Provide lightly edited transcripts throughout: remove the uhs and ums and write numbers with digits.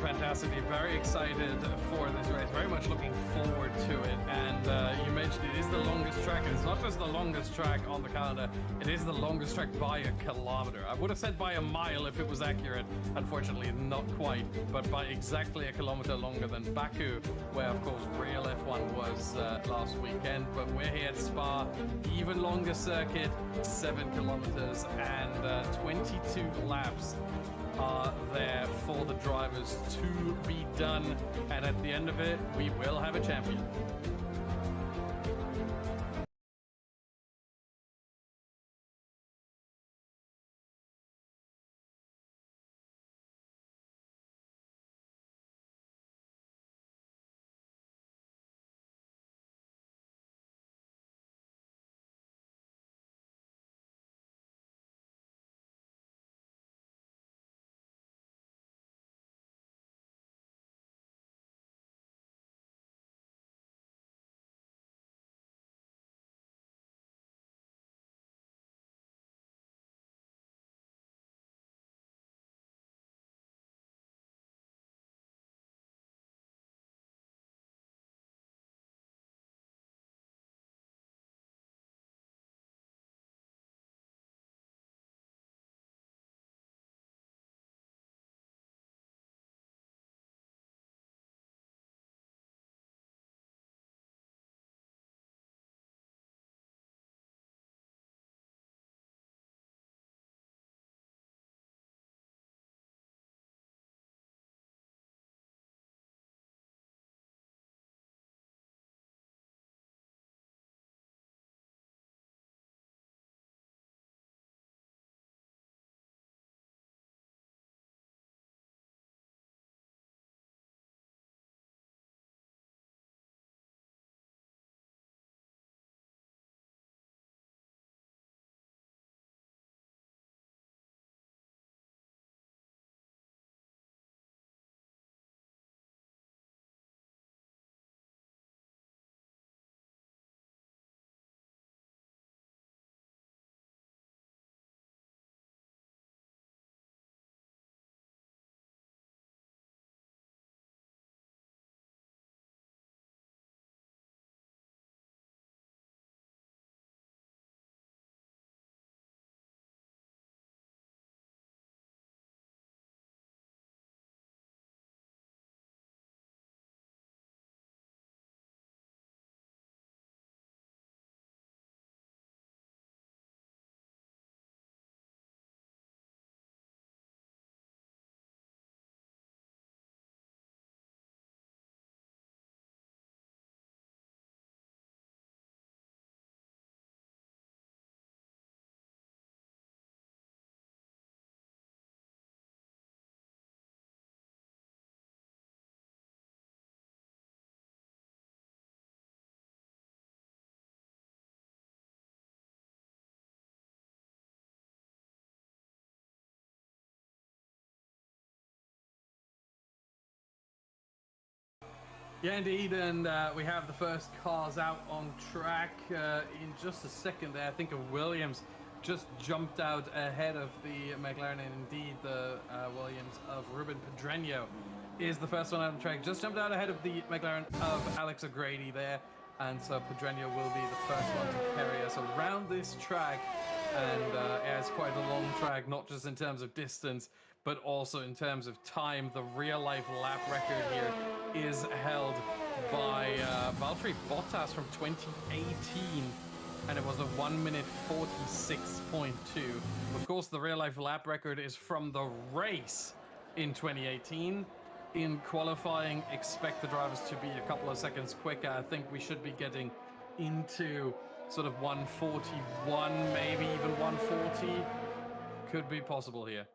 fantastically. Very excited for this race. Very much looking forward to it. And you mentioned it is the longest track. And it's not just the longest track on the calendar. It is the longest track by a kilometer. I would have said by a mile if it was accurate. Unfortunately, not quite. But by exactly a kilometer longer than Baku, where, of course, real F1 was last weekend. But we're here at Spa. Even longer circuit, 7 kilometers and 22 laps are there for the drivers to be done, and at the end of it we will have a champion. Yeah, indeed, and we have the first cars out on track in just a second there. I think of Williams just jumped out ahead of the McLaren, and indeed the Williams of Ruben Pedreño is the first one out on track. Just jumped out ahead of the McLaren of Alex O'Grady there, and so Pedreño will be the first one to carry us around this track. And yeah, it's quite a long track, not just in terms of distance, but also in terms of time. The real-life lap record here is held by Valtteri Bottas from 2018, and it was a 1 minute 46.2. Of course, the real-life lap record is from the race in 2018. In qualifying, expect the drivers to be a couple of seconds quicker. I think we should be getting into sort of 141, maybe even 140. Could be possible here.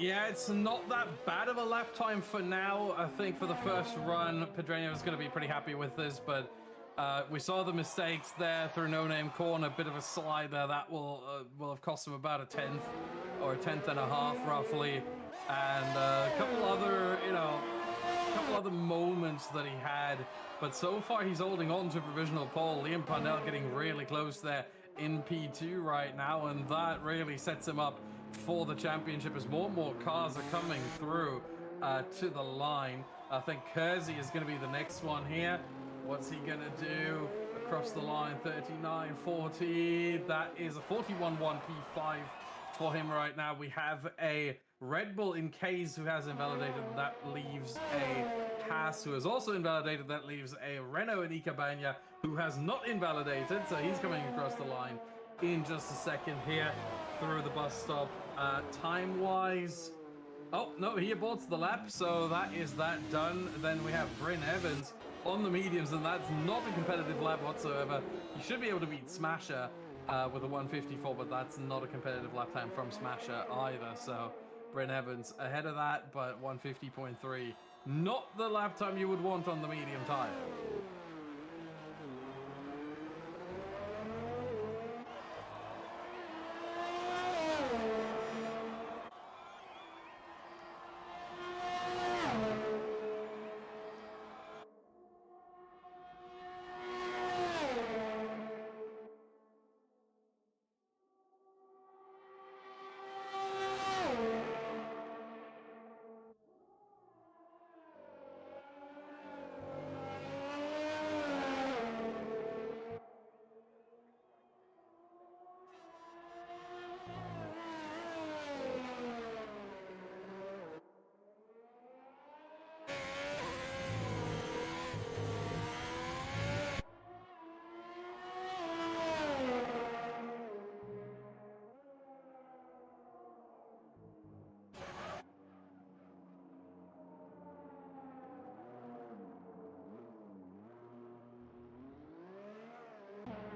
Yeah, it's not that bad of a lap time for now. I think for the first run, Pedreño is going to be pretty happy with this, but we saw the mistakes there through no-name corner, a bit of a slide there. That will have cost him about a tenth or a tenth and a half, roughly, and a couple other, couple other moments that he had. But so far, he's holding on to a provisional pole. Liam Parnell getting really close there in P2 right now, and that really sets him up for the championship as more and more cars are coming through to the line. I think Kersey is going to be the next one here. What's he going to do? Across the line, 39.40. That is a 41.1 P5 for him right now. We have a Red Bull in Case who has invalidated. That leaves a Haas who has also invalidated. That leaves a Renault in Icabania who has not invalidated. So he's coming across the line in just a second here through the bus stop. Time-wise, oh no, he aborts the lap, so that is that done. Then we have Bryn Evans on the mediums, and that's not a competitive lap whatsoever. You should be able to beat Smasher with a 154, but that's not a competitive lap time from Smasher either. So Bryn Evans ahead of that, but 150.3, not the lap time you would want on the medium tire.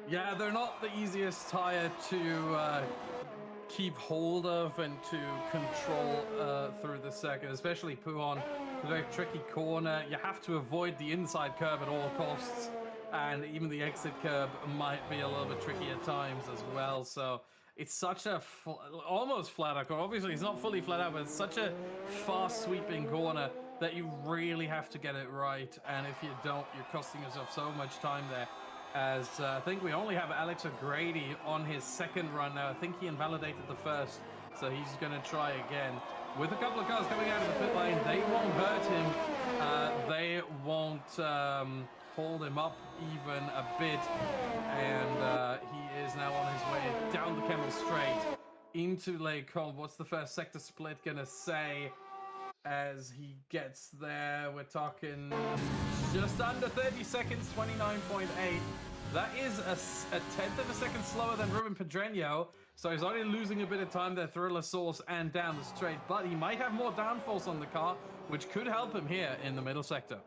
Yeah, they're not the easiest tire to keep hold of and to control through the circuit, especially Pujon. A very tricky corner. You have to avoid the inside curb at all costs, and even the exit curb might be a little bit tricky at times as well. So it's such a almost flat out corner. Obviously, it's not fully flat out, but it's such a fast sweeping corner that you really have to get it right. And if you don't, you're costing yourself so much time there. As I think we only have Alex O'Grady on his second run now. I think he invalidated the first, so he's going to try again. With a couple of cars coming out of the pit lane, they won't hurt him. They won't hold him up even a bit. And he is now on his way down the Kemmel Straight into Lake Holm. What's the first sector split going to say as he gets there? We're talking just under 30 seconds, 29.8. That is a tenth of a second slower than Ruben Pedreño, so he's already losing a bit of time there through La Source and down the straight, but he might have more downforce on the car, which could help him here in the middle sector.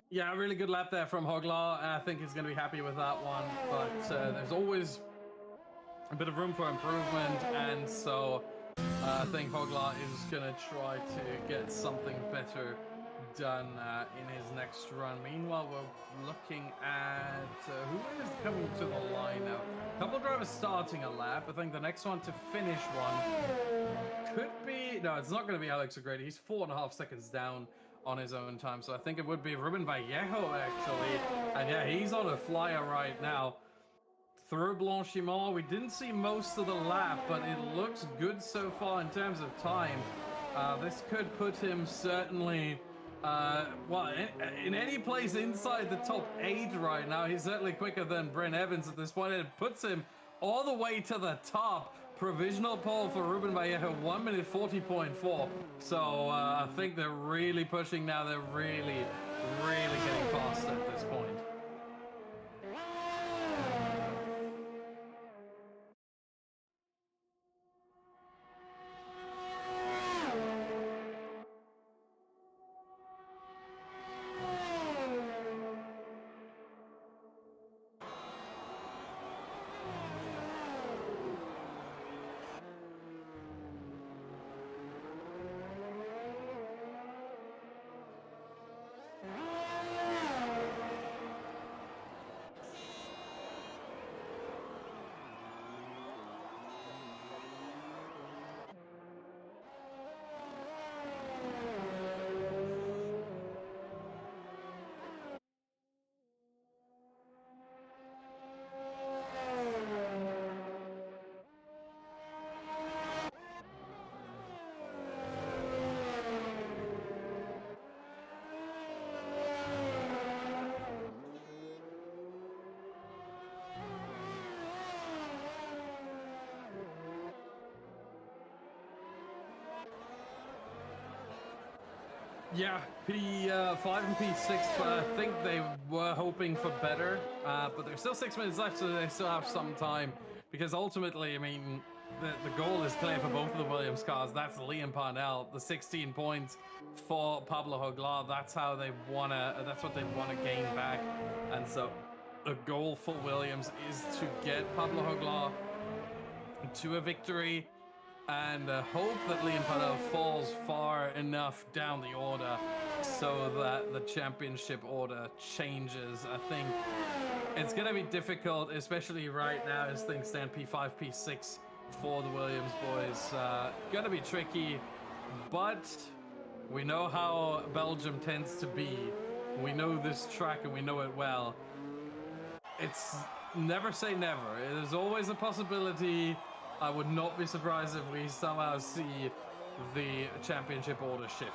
Yeah, really good lap there from Hoglaw. I think he's going to be happy with that one, but there's always a bit of room for improvement, and so I think Hoglaw is going to try to get something better done in his next run. Meanwhile, we're looking at who is coming to the line now. A couple of drivers starting a lap. I think the next one to finish one could be... No, it's not going to be Alex O'Grady. He's 4.5 seconds down on his own time, so I think it would be Ruben Vallejo, actually. And yeah, he's on a flyer right now. Through Blanchimont, we didn't see most of the lap, but it looks good so far in terms of time. This could put him certainly, well, in any place inside the top 8 right now. He's certainly quicker than Brent Evans at this point. It puts him all the way to the top. Provisional pole for Ruben Vallejo, 1 minute 40.4. So I think they're really pushing now. They're really, really getting faster at this point. Yeah, P5 and P6, but I think they were hoping for better. But there's still 6 minutes left, so they still have some time. Because ultimately, I mean, the goal is clear for both of the Williams cars. That's Liam Parnell, the 16 points for Pablo Hoglaw. That's how they wanna. That's what they want to gain back. And so, the goal for Williams is to get Pablo Hoglaw to a victory, and hope that Liam Parnell falls far enough down the order so that the championship order changes. I think it's going to be difficult, especially right now as things stand. P5, P6 for the Williams boys. Going to be tricky, but we know how Belgium tends to be. We know this track and we know it well. It's never say never. There's always a possibility. I would not be surprised if we somehow see the championship order shift.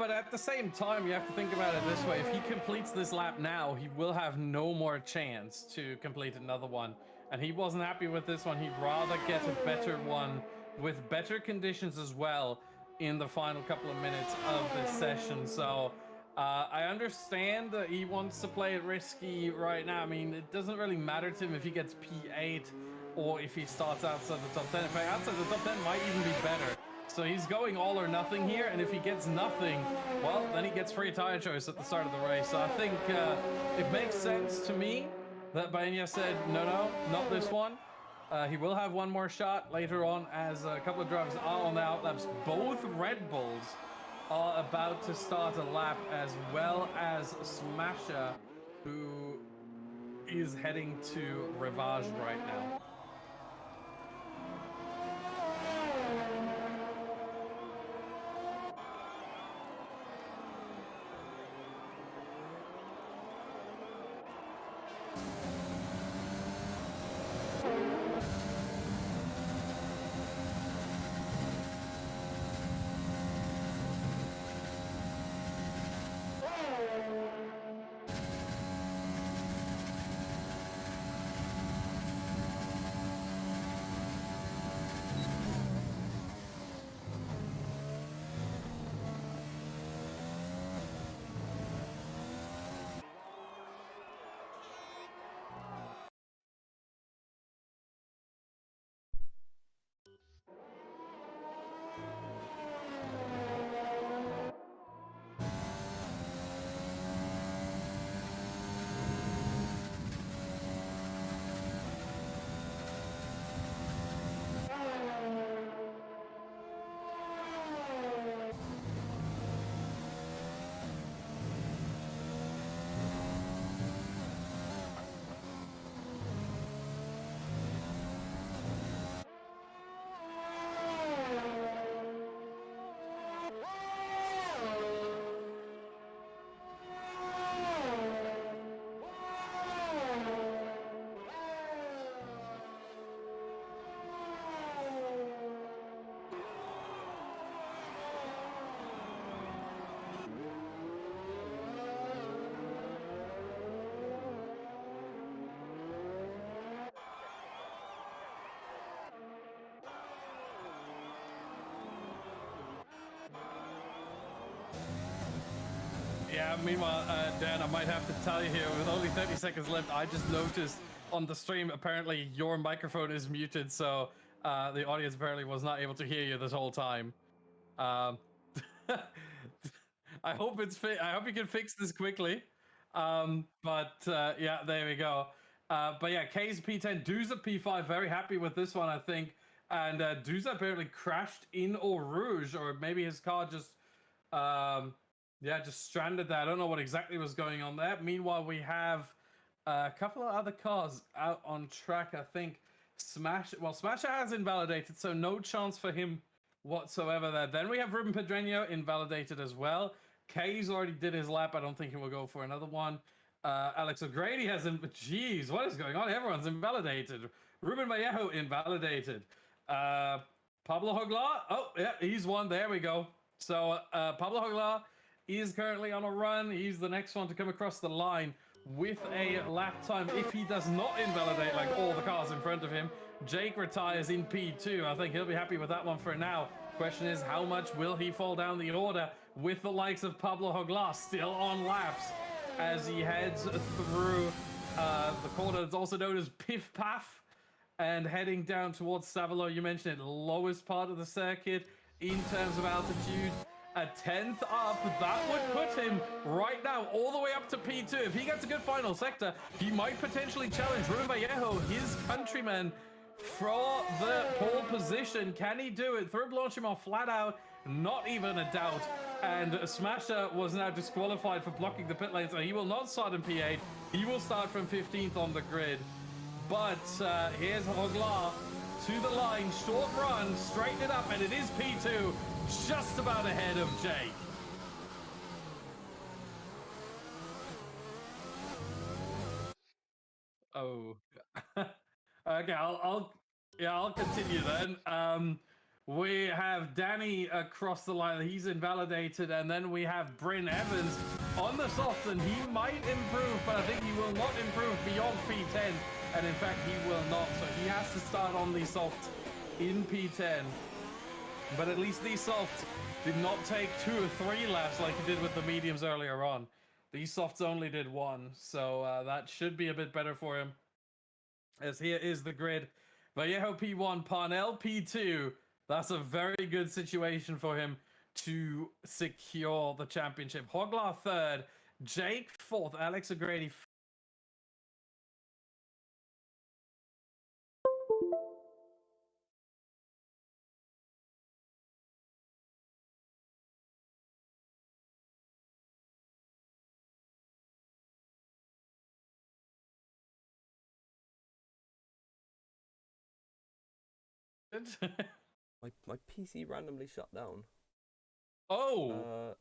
but at the same time, you have to think about it this way. If he completes this lap now, he will have no more chance to complete another one. And he wasn't happy with this one. He'd rather get a better one with better conditions as well in the final couple of minutes of this session. So I understand that he wants to play it risky right now. I mean, it doesn't really matter to him if he gets P8 or if he starts outside the top 10. In fact, outside the top 10 might even be better. So he's going all or nothing here, and if he gets nothing, well, then he gets free tire choice at the start of the race. So I think it makes sense to me that Baena said, no, not this one. He will have one more shot later on as a couple of drivers are on the outlaps. Both Red Bulls are about to start a lap, as well as Smasher, who is heading to Rivage right now. Yeah, meanwhile, Dan, I might have to tell you here, with only 30 seconds left, I just noticed on the stream, apparently your microphone is muted, so the audience apparently was not able to hear you this whole time. I hope I hope you can fix this quickly. Yeah, there we go. But yeah, K's P10, Duza P5, very happy with this one, I think. And Duza apparently crashed in Eau Rouge, or maybe his car just yeah, just stranded there. I don't know what exactly was going on there. Meanwhile, we have a couple of other cars out on track. I think Smasher has invalidated, so no chance for him whatsoever there. Then we have Ruben Pedreño invalidated as well. K's already did his lap. I don't think he will go for another one. Alex O'Grady has Jeez, what is going on? Everyone's invalidated. Ruben Vallejo invalidated. Pablo Hoglar. Oh, yeah, he's one. There we go. So Pablo Hoglar is currently on a run. He's the next one to come across the line with a lap time. If he does not invalidate like all the cars in front of him, Jake retires in P2. I think he'll be happy with that one for now. Question is, how much will he fall down the order with the likes of Pablo Hoglar still on laps as he heads through the corner that's also known as Piff Paff and heading down towards Savalo. You mentioned it, lowest part of the circuit in terms of altitude. A 10th up, that would put him right now all the way up to P2. If he gets a good final sector, he might potentially challenge Ruben Vallejo, his countryman, for the pole position. Can he do it? Through Blanchimont flat out, not even a doubt. And Smasher was now disqualified for blocking the pit lane, so he will not start in P8. He will start from 15th on the grid. But here's Hoglar to the line, short run, straighten it up, and it is P2. Just about ahead of Jake. Oh, okay. I'll continue then. We have Danny across the line. He's invalidated. And then we have Bryn Evans on the soft, and he might improve, but I think he will not improve beyond P10. And in fact, he will not. So he has to start on the soft in P10. But at least these softs did not take 2 or 3 laps like he did with the mediums earlier on. These softs only did 1. So that should be a bit better for him. As here is the grid. Vallejo P1, Parnell P2. That's a very good situation for him to secure the championship. Hoglar 3rd, Jake 4th, Alex O'Grady. My PC randomly shut down. Oh!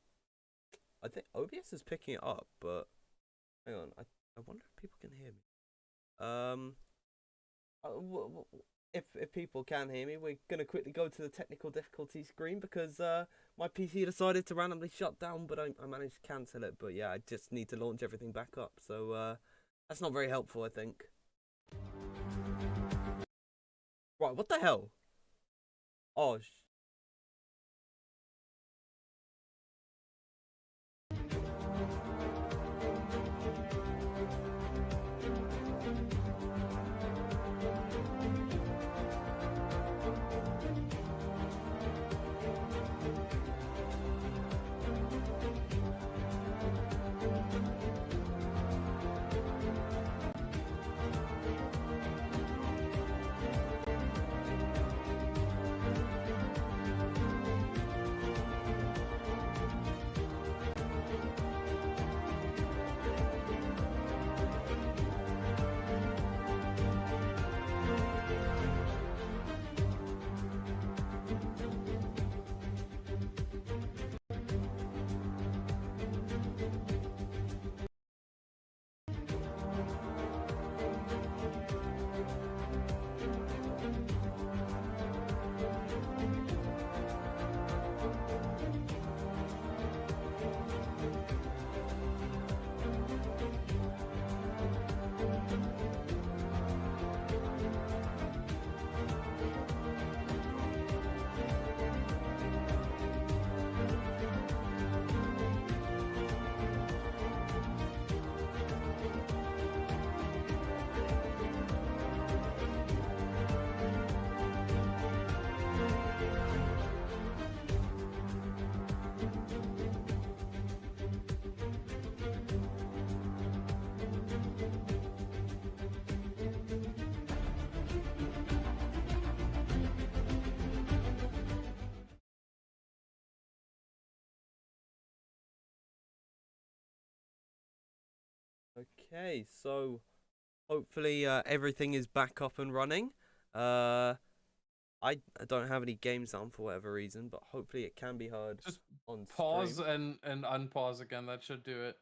I think OBS is picking it up, but hang on. I wonder if people can hear me. If people can hear me, we're gonna quickly go to the technical difficulty screen because my PC decided to randomly shut down, but I managed to cancel it. But yeah, I just need to launch everything back up. So that's not very helpful, I think. Right, what the hell? Oh. Okay, so hopefully everything is back up and running. I don't have any games on for whatever reason, but hopefully it can be heard. Just on pause stream. and unpause again. That should do it.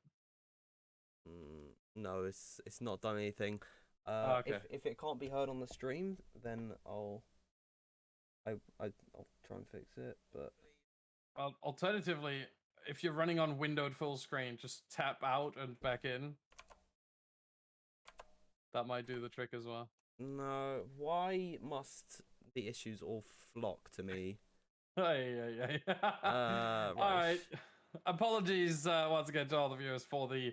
No, it's not done anything. Okay. If it can't be heard on the stream, then I'll try and fix it. But Alternatively, if you're running on windowed full screen, just tap out and back in. That might do the trick as well. No, why must the issues all flock to me? Hey. Right. All right. Apologies once again to all the viewers for the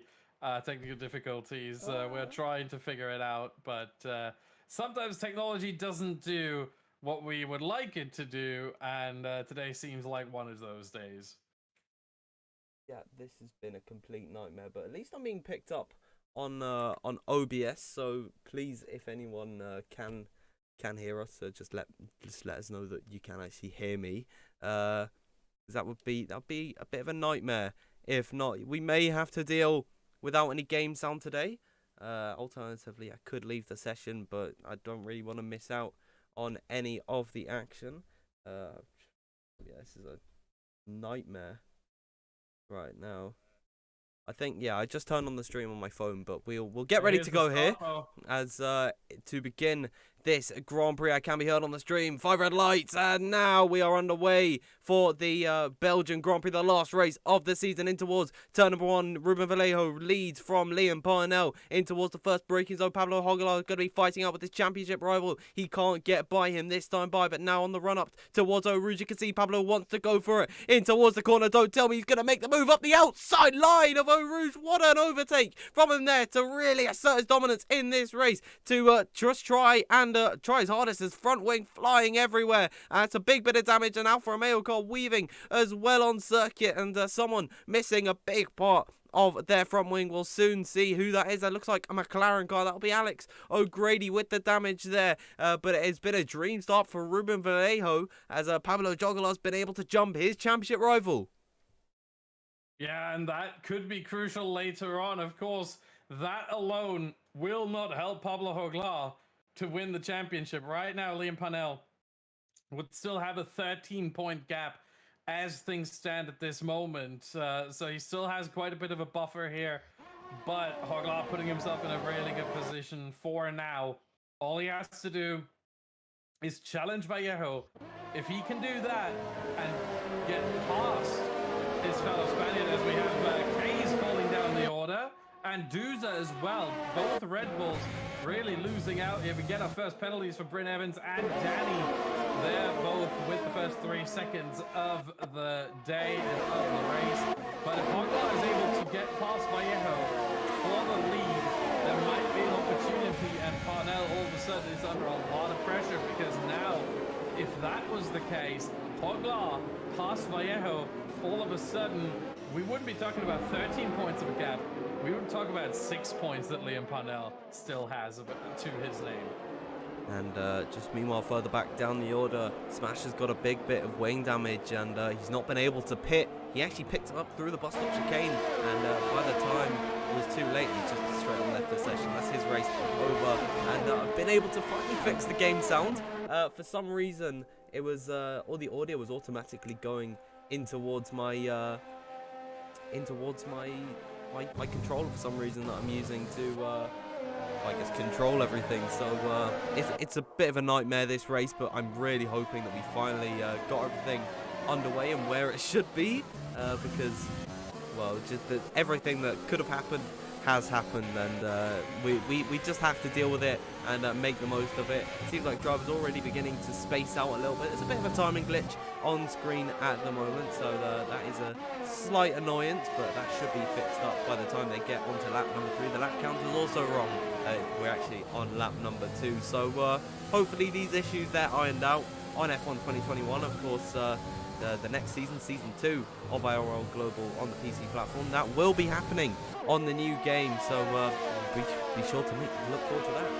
technical difficulties. We're trying to figure it out, but sometimes technology doesn't do what we would like it to do, and today seems like one of those days. Yeah, this has been a complete nightmare, but at least I'm being picked up on OBS. So please, if anyone can hear us, just let us know that you can actually hear me. That'd be a bit of a nightmare. If not, we may have to deal without any game sound today. Alternatively, I could leave the session, but I don't really want to miss out on any of the action. Yeah, this is a nightmare right now. I think, yeah, I just turned on the stream on my phone, but we'll get ready to go here as to begin this Grand Prix. I can be heard on the stream. 5 red lights, and now we are underway for the Belgian Grand Prix, the last race of the season. In towards turn number 1, Ruben Vallejo leads from Liam Parnell. In towards the first braking zone, Pablo Hogelar is going to be fighting out with his championship rival. He can't get by him this time but now on the run up towards Eau Rouge, you can see Pablo wants to go for it. In towards the corner, don't tell me he's going to make the move up the outside line of Eau Rouge. What an overtake from him there to really assert his dominance in this race, to just try his hardest. His front wing flying everywhere. It's a big bit of damage, and Alfa Romeo car weaving as well on circuit, and someone missing a big part of their front wing. We'll soon see who that is. That looks like a McLaren car. That'll be Alex O'Grady with the damage there. But it has been a dream start for Ruben Vallejo, as Pablo Jogalar's been able to jump his championship rival. Yeah, and that could be crucial later on. Of course, that alone will not help Pablo Joglar to win the championship. Right now, Liam Parnell would still have a 13-point gap as things stand at this moment. So he still has quite a bit of a buffer here. But Joglar putting himself in a really good position for now. All he has to do is challenge Vallejo. If he can do that and get past his fellow Spaniard, as we have K's falling down the order, and Duza as well. Both Red Bulls really losing out here. We get our first penalties for Bryn Evans and Danny. They're both with the first 3 seconds of the day and of the race. But if Joglar is able to get past Vallejo for the lead, there might be an opportunity, and Parnell all of a sudden is under a lot of pressure, because now, if that was the case, Joglar past Vallejo, all of a sudden, we wouldn't be talking about 13 points of a gap. We would talk about 6 points that Liam Parnell still has to his name. And just meanwhile, further back down the order, Smash has got a big bit of wing damage, and he's not been able to pit. He actually picked it up through the bus stop chicane, and by the time it was too late, he just straight on left the session. That's his race over, and I've been able to finally fix the game sound. For some reason, it was all the audio was automatically going in towards my my controller for some reason that I'm using to I guess control everything. So it's a bit of a nightmare, this race, but I'm really hoping that we finally got everything underway and where it should be, because, well, just that everything that could have happened has happened, and we just have to deal with it and make the most of it. Seems like drivers already beginning to space out a little bit. There's a bit of a timing glitch on screen at the moment, so that is a slight annoyance, but that should be fixed up by the time they get onto lap number 3. The lap count is also wrong. We're actually on lap number 2, so hopefully these issues they're ironed out on F1 2021. Of course, the next season, season 2 of IRL Global on the PC platform, that will be happening on the new game, so be sure to look forward to that.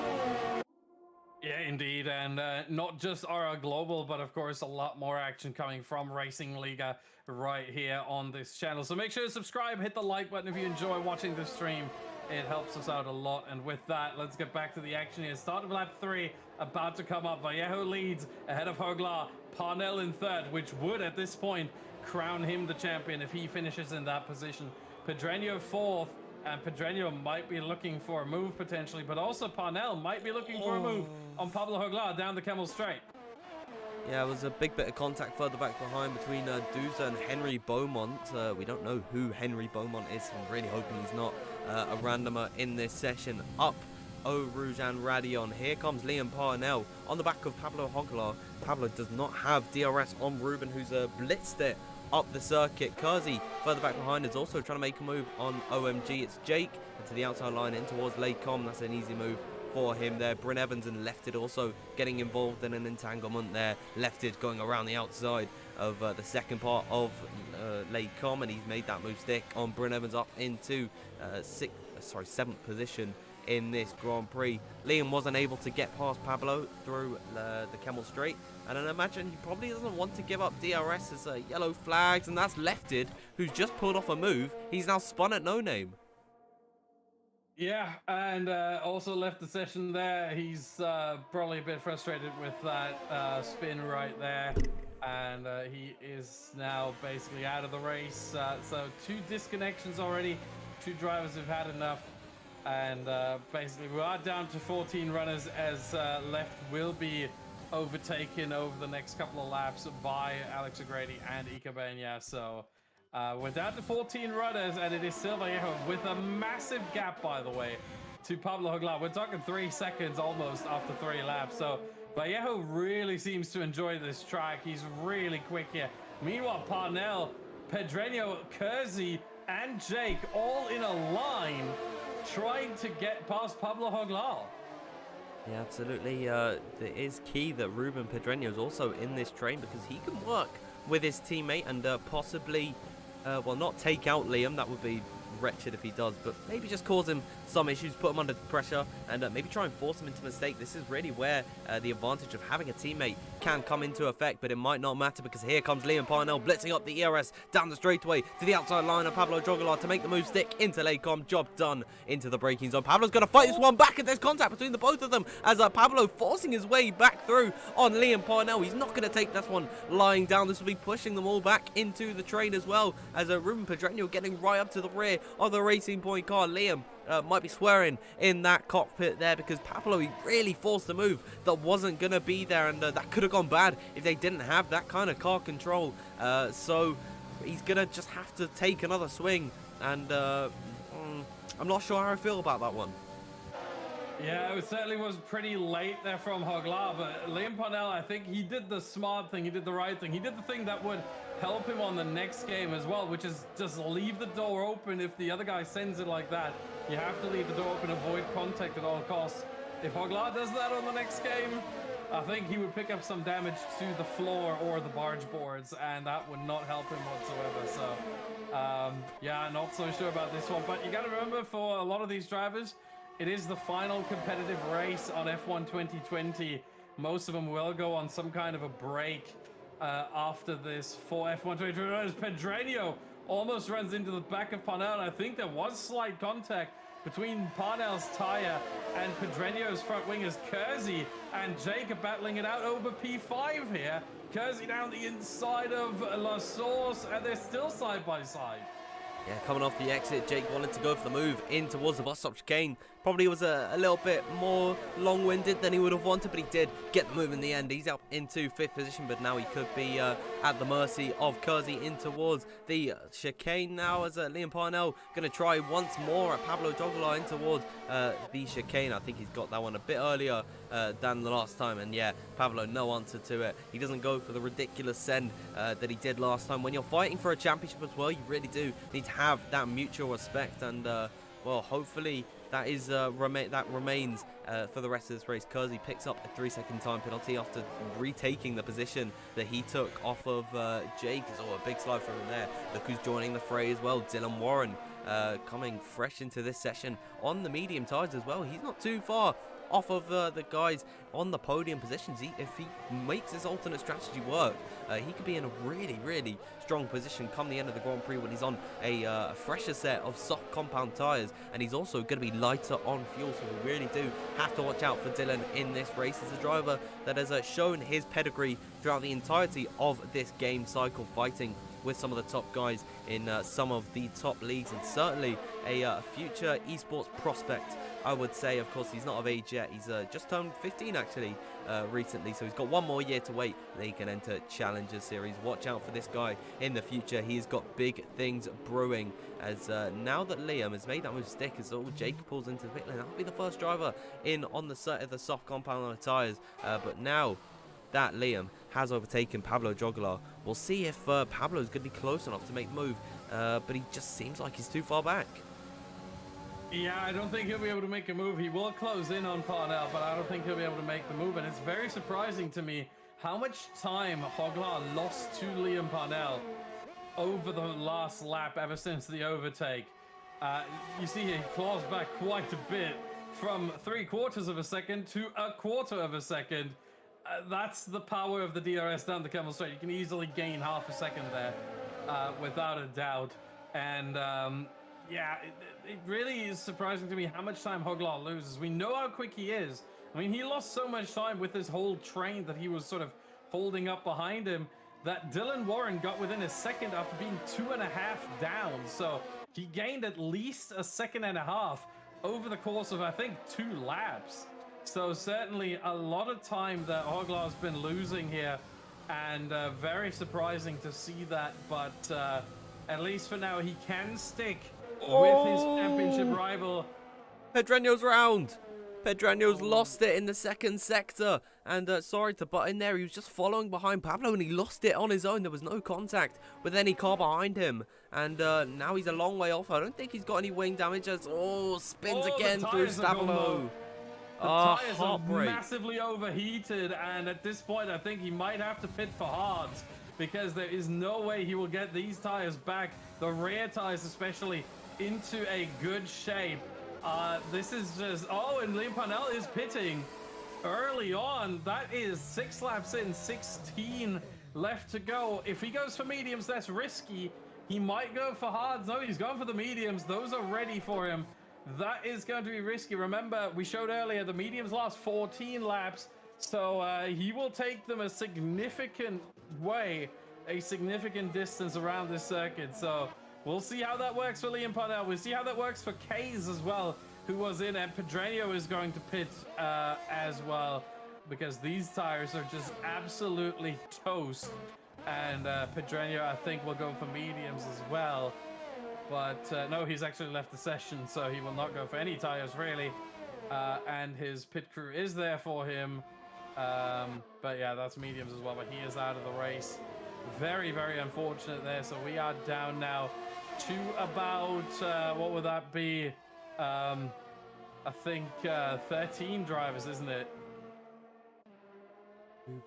Yeah, indeed, and not just IRL Global, but of course a lot more action coming from Racing Liga right here on this channel. So make sure to subscribe, hit the like button if you enjoy watching this stream. It helps us out a lot. And with that, let's get back to the action here. Start of lap 3 about to come up. Vallejo leads ahead of Joglar. Parnell in third, which would at this point crown him the champion if he finishes in that position. Pedreño fourth, and Pedreño might be looking for a move potentially, but also Parnell might be looking for a move on Pablo Joglar down the Camel Straight. Yeah, it was a big bit of contact further back behind between Duza and Henry Beaumont. We don't know who Henry Beaumont is, so I'm really hoping he's not a randomer in this session. Up Eau Rouge and Radion. Here comes Liam Parnell on the back of Pablo Joglar. Pablo does not have DRS on Ruben, who's blitzed it up the circuit. Kersey further back behind is also trying to make a move on OMG. It's Jake into the outside line in towards Laycom. That's an easy move for him there. Bryn Evans and Lefted also getting involved in an entanglement there. Lefted going around the outside of the second part of Laycom, and he's made that move stick on Bryn Evans up into 7th position in this Grand Prix. Liam wasn't able to get past Pablo through the Camel Straight, and I imagine he probably doesn't want to give up DRS as yellow flags, and that's Lefted, who's just pulled off a move. He's now spun at no name. Yeah, and also left the session there. He's probably a bit frustrated with that spin right there, and he is now basically out of the race. So 2 disconnections already. 2 drivers have had enough. And basically, we are down to 14 runners as left will be overtaken over the next couple of laps by Alex O'Grady and Ika Benya. So we're down to 14 runners, and it is still Vallejo with a massive gap, by the way, to Pablo Joglar. We're talking 3 seconds almost after 3 laps. So Vallejo really seems to enjoy this track. He's really quick here. Meanwhile, Parnell, Pedreño, Kersey, and Jake all in a line trying to get past Pablo Joglar. Yeah, absolutely. It is key that Ruben Pedreño is also in this train because he can work with his teammate and possibly, well, not take out Liam. That would be wretched if he does, but maybe just cause him some issues, put him under pressure, and maybe try and force him into mistake. This is really where the advantage of having a teammate can come into effect, but it might not matter because here comes Liam Parnell blitzing up the ERS down the straightaway to the outside line of Pablo Joglar to make the move stick into Laycom. Job done into the braking zone. Pablo's going to fight this one back, and there's contact between the both of them as Pablo forcing his way back through on Liam Parnell. He's not going to take this one lying down. This will be pushing them all back into the train as well as Ruben Pedreño getting right up to the rear of the Racing Point car. Liam might be swearing in that cockpit there because Pablo, he really forced a move that wasn't going to be there, and that could have gone bad if they didn't have that kind of car control. So he's going to just have to take another swing, and I'm not sure how I feel about that one. Yeah, it certainly was pretty late there from Joglar, but Liam Parnell, I think he did the smart thing, he did the right thing. He did the thing that would help him on the next game as well, which is just leave the door open. If the other guy sends it like that, you have to leave the door open, avoid contact at all costs. If Joglar does that on the next game, I think he would pick up some damage to the floor or the barge boards, and that would not help him whatsoever. So, yeah, not so sure about this one. But you got to remember, for a lot of these drivers, it is the final competitive race on F1 2020. Most of them will go on some kind of a break after this for F1 2020. Pedreño almost runs into the back of Parnell, and I think there was slight contact between Parnell's tire and Pedreño's front wing as Kersey and Jake are battling it out over P5 here. Kersey down the inside of La Source, and they're still side by side. Yeah, coming off the exit, Jake wanted to go for the move in towards the bus stop chicane. Probably was a little bit more long-winded than he would have wanted, but he did get the move in the end. He's up into 5th position, but now he could be at the mercy of Kersey in towards the chicane now, as Liam Parnell going to try once more at Pablo Joglar in towards the chicane. I think he's got that one a bit earlier than the last time, and yeah, Pablo, no answer to it. He doesn't go for the ridiculous send that he did last time. When you're fighting for a championship as well, you really do need to have that mutual respect, and well, hopefully that is remains for the rest of this race. Kersey picks up a 3-second time penalty after retaking the position that he took off of Jake. There's a big slide from him there. Look who's joining the fray as well. Dylan Warren coming fresh into this session on the medium tires as well. He's not too far off of the guys on the podium positions. If he makes his alternate strategy work, he could be in a really, really strong position come the end of the Grand Prix when he's on a fresher set of soft compound tyres, and he's also going to be lighter on fuel, so we really do have to watch out for Dylan in this race. As a driver that has shown his pedigree throughout the entirety of this game cycle, fighting with some of the top guys in some of the top leagues, and certainly a future esports prospect, I would say. Of course, he's not of age yet. He's just turned 15 actually recently, so he's got one more year to wait and he can enter Challenger Series. Watch out for this guy in the future. He's got big things brewing, as now that Liam has made that move stick, as all Jake pulls into the pit lane, that'll be the first driver in on the set of the soft compound on the tyres. But now that Liam has overtaken Pablo Joglar, we'll see if Pablo's going to be close enough to make the move, but he just seems like he's too far back. Yeah, I don't think he'll be able to make a move. He will close in on Parnell, but I don't think he'll be able to make the move. And it's very surprising to me how much time Joglar lost to Liam Parnell over the last lap ever since the overtake. You see he claws back quite a bit from 3/4 of a second to 1/4 of a second. That's the power of the DRS down the Camel Straight. You can easily gain half a second there without a doubt. And yeah, it really is surprising to me how much time Joglar loses. We know how quick he is. I mean, he lost so much time with this whole train that he was sort of holding up behind him that Dylan Warren got within a second after being 2.5 down. So he gained at least 1.5 seconds over the course of, I think, 2 laps. So certainly a lot of time that Hoglar's been losing here, and very surprising to see that. But at least for now, he can stick with his championship rival. Pedreño's round. Pedreño's lost it in the second sector, and sorry to butt in there, he was just following behind Pablo and he lost it on his own. There was no contact with any car behind him, and now he's a long way off. I don't think he's got any wing damage as spins again through Stabilo. The tires are massively overheated, and at this point I think he might have to pit for hards, because there is no way he will get these tires back, the rear tires especially, into a good shape. This is just, and Liam Parnell is pitting early on. That is 6 laps in, 16 left to go. If he goes for mediums, that's risky. He might go for hards. No, he's going for the mediums. Those are ready for him. That is going to be risky. Remember, we showed earlier the mediums last 14 laps, so he will take them a significant way, a significant distance around this circuit. So we'll see how that works for Liam Parnell. We'll see how that works for Kays as well, who was in, and Pedreño is going to pit as well, because these tires are just absolutely toast. And Pedreño, I think, will go for mediums as well. But no, he's actually left the session, so he will not go for any tires really. And his pit crew is there for him. But yeah, that's mediums as well, but he is out of the race. Very, very unfortunate there. So we are down now to about, what would that be? I think 13 drivers, isn't it? Do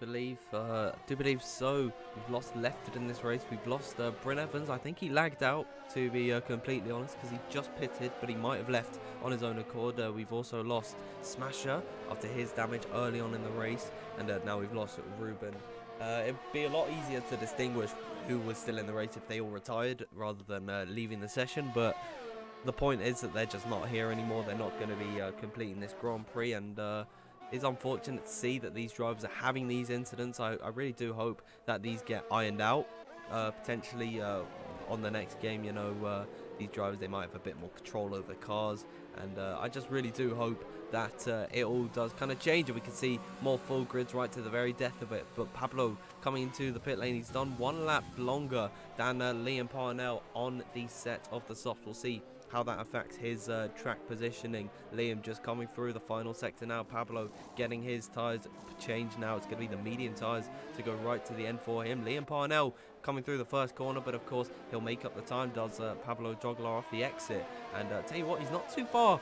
believe so. We've lost Lefted in this race. We've lost Bryn Evans. I think he lagged out, to be completely honest, because he just pitted, but he might have left on his own accord. We've also lost Smasher after his damage early on in the race, and now we've lost Ruben. It'd be a lot easier to distinguish who was still in the race if they all retired rather than leaving the session, but the point is that they're just not here anymore. They're not going to be completing this Grand Prix, and it's unfortunate to see that these drivers are having these incidents. I really do hope that these get ironed out, potentially on the next game. You know, these drivers, they might have a bit more control over the cars, and I just really do hope that it all does kind of change and we can see more full grids right to the very death of it. But Pablo coming into the pit lane, he's done 1 lap longer than Liam Parnell on the set of the softs. We'll see how that affects his track positioning. Liam just coming through the final sector now. Pablo getting his tyres changed now. It's going to be the medium tyres to go right to the end for him. Liam Parnell coming through the first corner, but of course he'll make up the time, does Pablo Joglar off the exit. And tell you what, he's not too far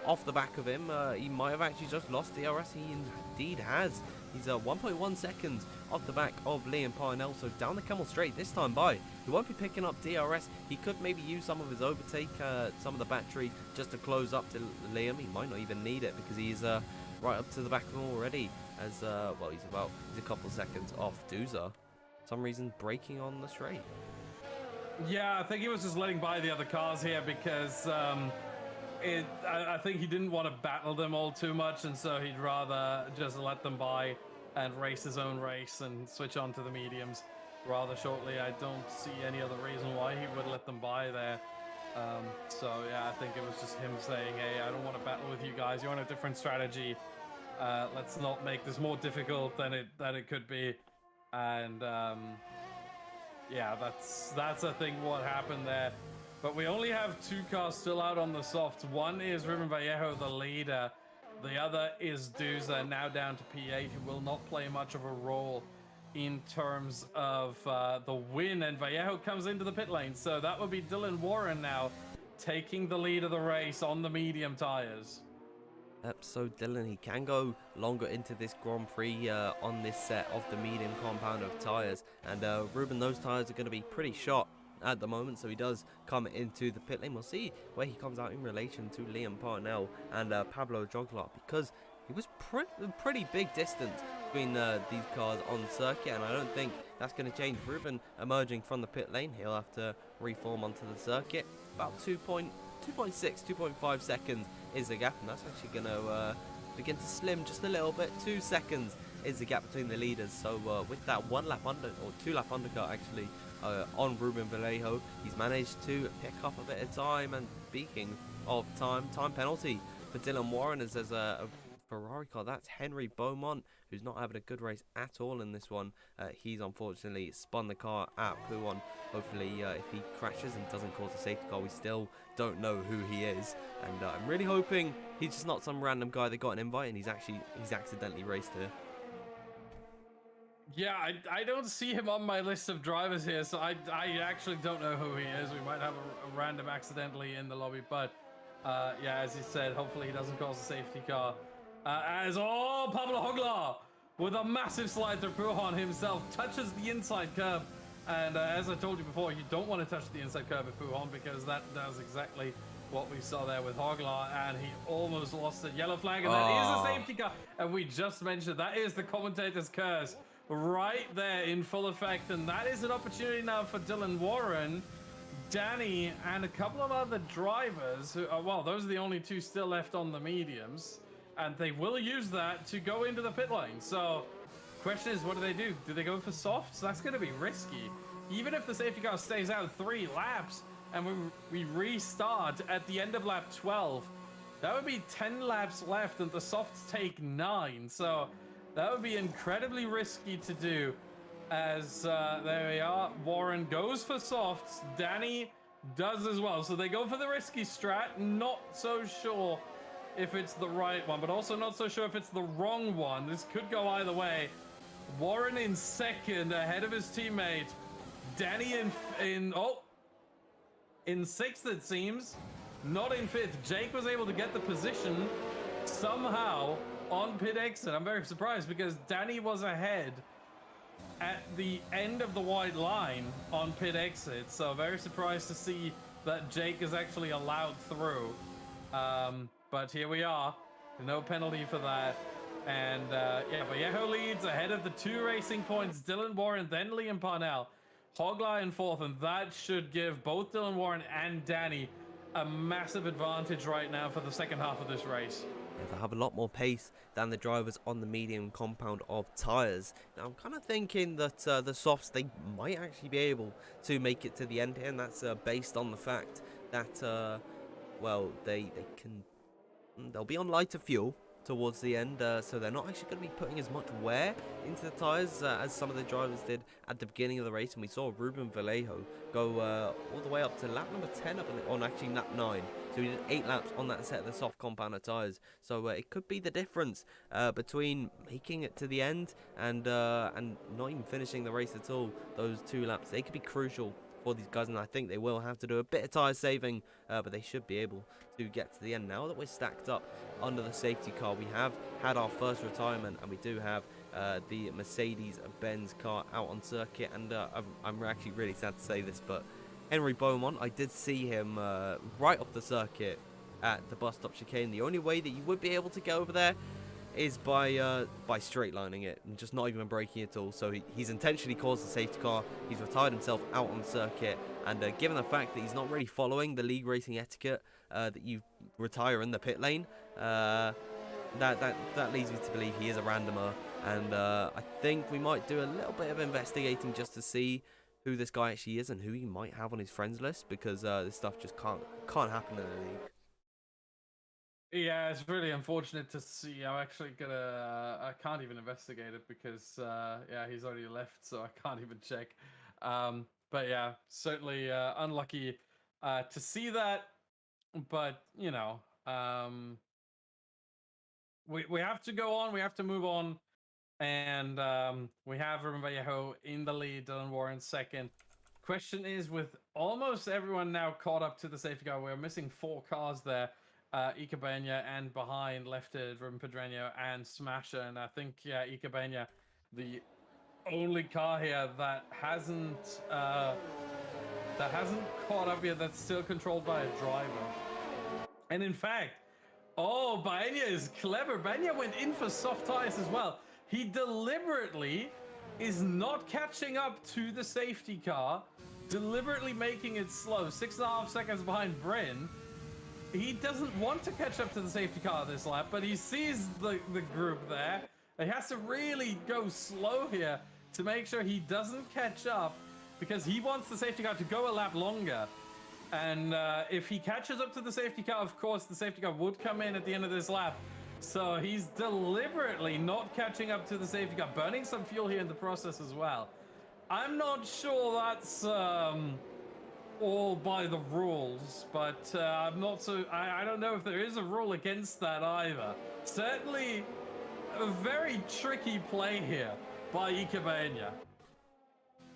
off the back of him. He might have actually just lost DRS. He indeed has. He's 1.1 seconds off the back of Liam Parnell, so down the Camel Straight this time by. He won't be picking up DRS. He could maybe use some of his overtake, some of the battery, just to close up to Liam. He might not even need it because he's right up to the back of him already. As well, he's a couple seconds off Duza. For some reason braking on the straight. Yeah, I think he was just letting by the other cars here because I think he didn't want to battle them all too much, and so he'd rather just let them by and race his own race and switch on to the mediums rather shortly. I don't see any other reason why he would let them by there. So yeah, I think it was just him saying, hey, I don't want to battle with you guys. You're on a different strategy. Let's not make this more difficult than it could be. And yeah, that's I think what happened there. But we only have 2 cars still out on the softs. One is Ruben Vallejo, the leader. The other is Duza, now down to P8, who will not play much of a role in terms of the win. And Vallejo comes into the pit lane. So that would be Dylan Warren now taking the lead of the race on the medium tires. Yep, so Dylan, he can go longer into this Grand Prix on this set of the medium compound of tyres. And Ruben, those tyres are going to be pretty shot at the moment, so he does come into the pit lane. We'll see where he comes out in relation to Liam Parnell and Pablo Joglar, because it was pretty big distance between these cars on circuit, and I don't think that's going to change. Ruben emerging from the pit lane, he'll have to reform onto the circuit. About 2.6, 2.5 seconds is the gap, and that's actually going to begin to slim just a little bit. 2 seconds is the gap between the leaders. So with that 1 lap under, or 2 lap undercut actually, on Ruben Vallejo, he's managed to pick up a bit of time. And speaking of time penalty for Dylan Warren as there's a Ferrari car. That's Henry Beaumont, who's not having a good race at all in this one. He's unfortunately spun the car at Pouhon. Hopefully, if he crashes and doesn't cause a safety car, we still don't know who he is. And I'm really hoping he's just not some random guy that got an invite and he's accidentally raced here. Yeah, I don't see him on my list of drivers here, so I actually don't know who he is. We might have a random accidentally in the lobby, but yeah, as you said, hopefully he doesn't cause a safety car. Pablo Hogla with a massive slide through Pouhon himself touches the inside curb, and as I told you before, you don't want to touch the inside curb at Pouhon because that does exactly what we saw there with Hogla, and he almost lost the yellow flag, and that is a safety car. And we just mentioned that is the commentator's curse right there in full effect, and that is an opportunity now for Dylan Warren, Danny, and a couple of other drivers who well, those are the only two still left on the mediums, and they will use that to go into the pit lane. So question is, what do? Do they go for softs? That's going to be risky. Even if the safety car stays out 3 laps and we restart at the end of lap 12, that would be 10 laps left and the softs take 9. So that would be incredibly risky to do, as there we are. Warren goes for softs. Danny does as well. So they go for the risky strat. Not so sure if it's the right one, but also not so sure if it's the wrong one. This could go either way. Warren in second ahead of his teammate. Danny in sixth, it seems. Not in fifth. Jake was able to get the position somehow on pit exit. I'm very surprised because Danny was ahead at the end of the white line on pit exit. So very surprised to see that Jake is actually allowed through. But here we are. No penalty for that. And yeah, Vallejo leads ahead of the 2 racing points. Dylan Warren, then Liam Parnell. Hogla in fourth, and that should give both Dylan Warren and Danny a massive advantage right now for the second half of this race. They have a lot more pace than the drivers on the medium compound of tyres. Now I'm kind of thinking that the softs, they might actually be able to make it to the end here, and that's based on the fact that well, they'll be on lighter fuel towards the end, so they're not actually going to be putting as much wear into the tyres as some of the drivers did at the beginning of the race. And we saw Ruben Vallejo go all the way up to lap number 10, on actually lap 9. So he did 8 laps on that set of the soft compounder tyres. So it could be the difference between making it to the end and not even finishing the race at all. Those 2 laps, they could be crucial for these guys, and I think they will have to do a bit of tyre saving, but they should be able to get to the end. Now that we're stacked up under the safety car, we have had our first retirement, and we do have the Mercedes-Benz car out on circuit, and I'm actually really sad to say this, but Henry Beaumont, I did see him right off the circuit at the bus stop chicane. The only way that you would be able to get over there is by straight lining it and just not even braking at all. So he's intentionally caused the safety car. He's retired himself out on the circuit, and given the fact that he's not really following the league racing etiquette that you retire in the pit lane, that leads me to believe he is a randomer, and I think we might do a little bit of investigating just to see who this guy actually is and who he might have on his friends list, because this stuff just can't happen in the league. Yeah, it's really unfortunate to see. I'm actually I can't even investigate it because yeah, he's already left, so I can't even check. But yeah, certainly unlucky to see that. But you know, we have to go on. We have to move on, and we have Ruben Vallejo in the lead, Dylan Warren second. Question is, with almost everyone now caught up to the safety car, we're missing 4 cars there. Ikebenya, and behind lefted Ruben Pedreño and Smasher, and I think yeah, Ikebenya, the only car here that hasn't caught up yet, that's still controlled by a driver. And in fact, Baena is clever. Baena went in for soft tires as well. He deliberately is not catching up to the safety car, deliberately making it slow, 6.5 seconds behind Bryn. He doesn't want to catch up to the safety car this lap, but he sees the group there. He has to really go slow here to make sure he doesn't catch up, because he wants the safety car to go a lap longer. And if he catches up to the safety car, of course, the safety car would come in at the end of this lap. So he's deliberately not catching up to the safety car, burning some fuel here in the process as well. I'm not sure that's all by the rules, but I'm not so... I don't know if there is a rule against that either. Certainly a very tricky play here by Ikebana.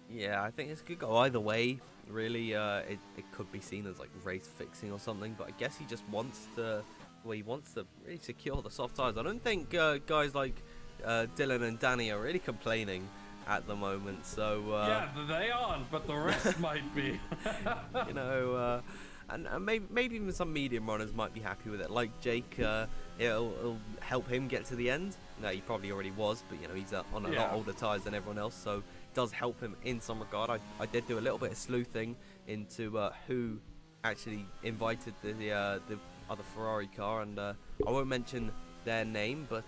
Yeah, I think this could go either way. Really, it could be seen as like race fixing or something, but I guess he just wants to... Well, he wants to really secure the soft tires. I don't think guys like Dylan and Danny are really complaining at the moment. So yeah, they aren't, but the rest might be. You know, and maybe even some medium runners might be happy with it. Like Jake, it'll help him get to the end. No, he probably already was, but you know he's on a lot older tires than everyone else, so it does help him in some regard. I did do a little bit of sleuthing into who actually invited the other Ferrari car, and I won't mention their name, but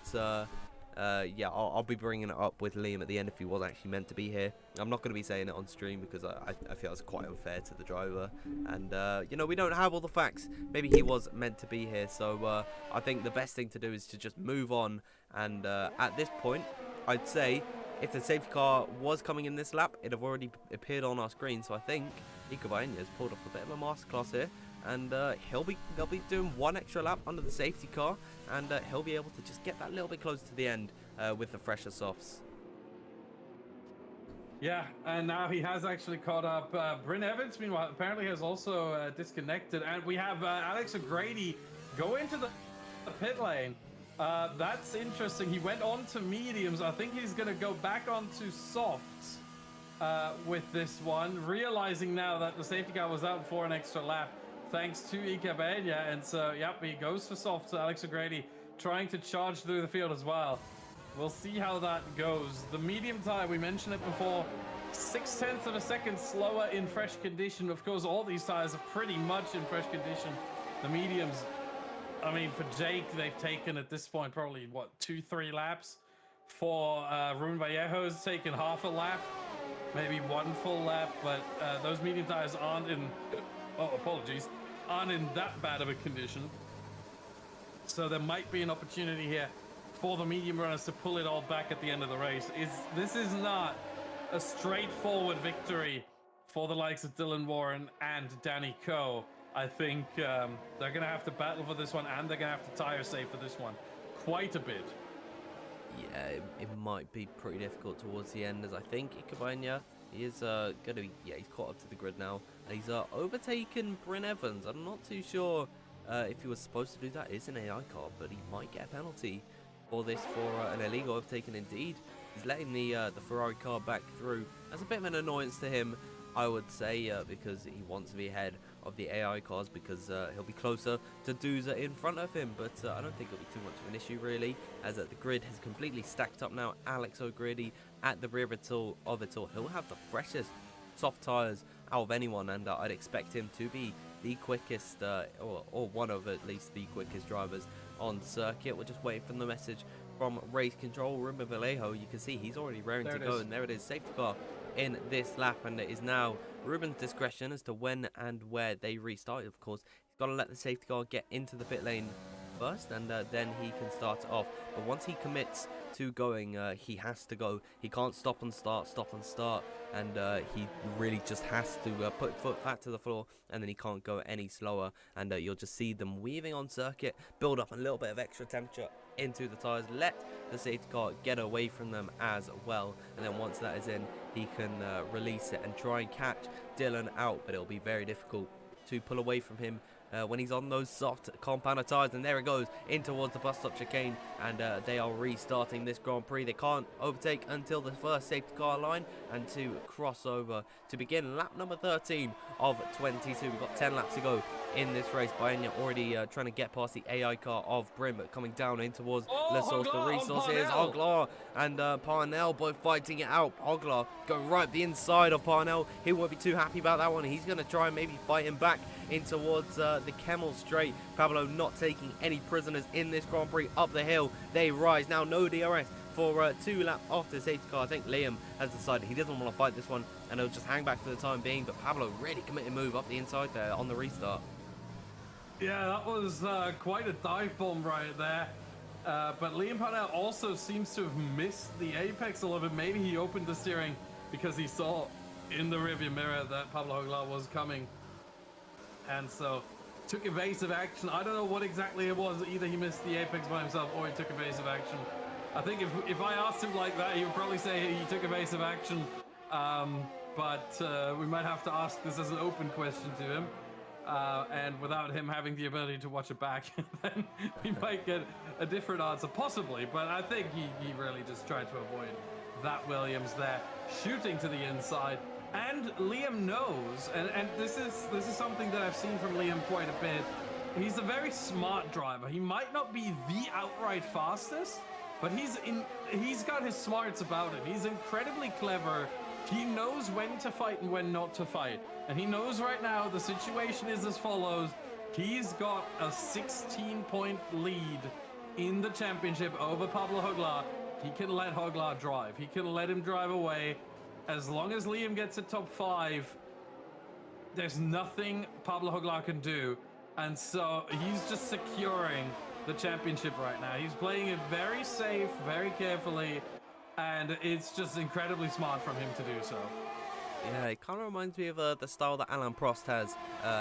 yeah, I'll be bringing it up with Liam at the end if he was actually meant to be here. I'm not going to be saying it on stream because I feel it's quite unfair to the driver, and you know, we don't have all the facts. Maybe he was meant to be here, so I think the best thing to do is to just move on, and at this point I'd say if the safety car was coming in this lap, it'd have already appeared on our screen. So I think Ikebana has pulled off a bit of a masterclass here, and they'll be doing one extra lap under the safety car, and he'll be able to just get that little bit closer to the end with the fresher softs. Yeah, and now he has actually caught up. Bryn Evans, meanwhile, apparently has also disconnected, and we have Alex O'Grady go into the pit lane. That's interesting. He went on to mediums. I think he's going to go back onto softs with this one, realizing now that the safety car was out for an extra lap thanks to Ikebana, and so yep, he goes for softs. Alex O'Grady trying to charge through the field as well. We'll see how that goes. The medium tire, we mentioned it before, 0.6 of a second slower in fresh condition. Of course, all these tires are pretty much in fresh condition. The mediums, I mean, for Jake, they've taken at this point probably, what, 2-3 laps? For Ruben Vallejo's taken half a lap, maybe one full lap, but those medium tires aren't in, oh, apologies, aren't in that bad of a condition. So there might be an opportunity here for the medium runners to pull it all back at the end of the race. This is not a straightforward victory for the likes of Dylan Warren and Danny Coe. I think they're going to have to battle for this one, and they're going to have to tire save for this one quite a bit. Yeah, it might be pretty difficult towards the end, as I think Ikebana, he is going to be, yeah, he's caught up to the grid now, and he's overtaken Bryn Evans. I'm not too sure if he was supposed to do that. It's an AI car, but he might get a penalty for this, for an illegal overtaken indeed. He's letting the Ferrari car back through. That's a bit of an annoyance to him, I would say, because he wants to be ahead of the AI cars, because he'll be closer to Duza in front of him, but I don't think it'll be too much of an issue really, as the grid has completely stacked up now. Alex O'Grady at the rear of it all. He'll have the freshest soft tires out of anyone, and I'd expect him to be the quickest, or one of at least the quickest drivers on circuit. We're just waiting for the message from race control. Ruben Vallejo, you can see he's already raring to go, and there it is, safety car in this lap, and it is now Ruben's discretion as to when and where they restart. Of course, he's got to let the safety car get into the pit lane first, and then he can start it off. But once he commits to going, he has to go. He can't stop and start, and he really just has to put foot flat to the floor, and then he can't go any slower, and you'll just see them weaving on circuit, build up a little bit of extra temperature into the tires, let the safety car get away from them as well, and then once that is in, he can release it and try and catch Dylan out, but it'll be very difficult to pull away from him when he's on those soft compounder tires. And there it goes in towards the bus stop chicane, and they are restarting this Grand Prix. They can't overtake until the first safety car line, and to cross over to begin lap number 13 of 22. We've got 10 laps to go in this race. Baena already trying to get past the AI car of Brim, but coming down in towards the source. The resource is Oglar and Parnell both fighting it out. Oglar going right the inside of Parnell. He won't be too happy about that one. He's going to try and maybe fight him back in towards the Kemmel Straight. Pablo not taking any prisoners in this Grand Prix. Up the hill they rise now. No DRS for 2 laps after the safety car. I think Liam has decided he doesn't want to fight this one, and he'll just hang back for the time being. But Pablo really committed move up the inside there on the restart. Yeah, that was quite a dive bomb right there. But Liam Parnell also seems to have missed the apex a little bit. Maybe he opened the steering because he saw in the rearview mirror that Pablo Joglar was coming. And so took evasive action. I don't know what exactly it was. Either he missed the apex by himself or he took evasive action. I think if I asked him like that, he would probably say he took evasive action. But we might have to ask this as an open question to him. And without him having the ability to watch it back, then we might get a different answer, possibly. But I think he really just tried to avoid that Williams there, shooting to the inside. And Liam knows, and this is something that I've seen from Liam quite a bit. He's a very smart driver. He might not be the outright fastest, but he's got his smarts about him. He's incredibly clever. He knows when to fight and when not to fight. And he knows right now the situation is as follows. He's got a 16-point lead in the championship over Pablo Joglar. He can let Joglar drive. He can let him drive away. As long as Liam gets a top 5, there's nothing Pablo Joglar can do. And so he's just securing the championship right now. He's playing it very safe, very carefully. And it's just incredibly smart from him to do so. Yeah, it kind of reminds me of the style that Alain Prost has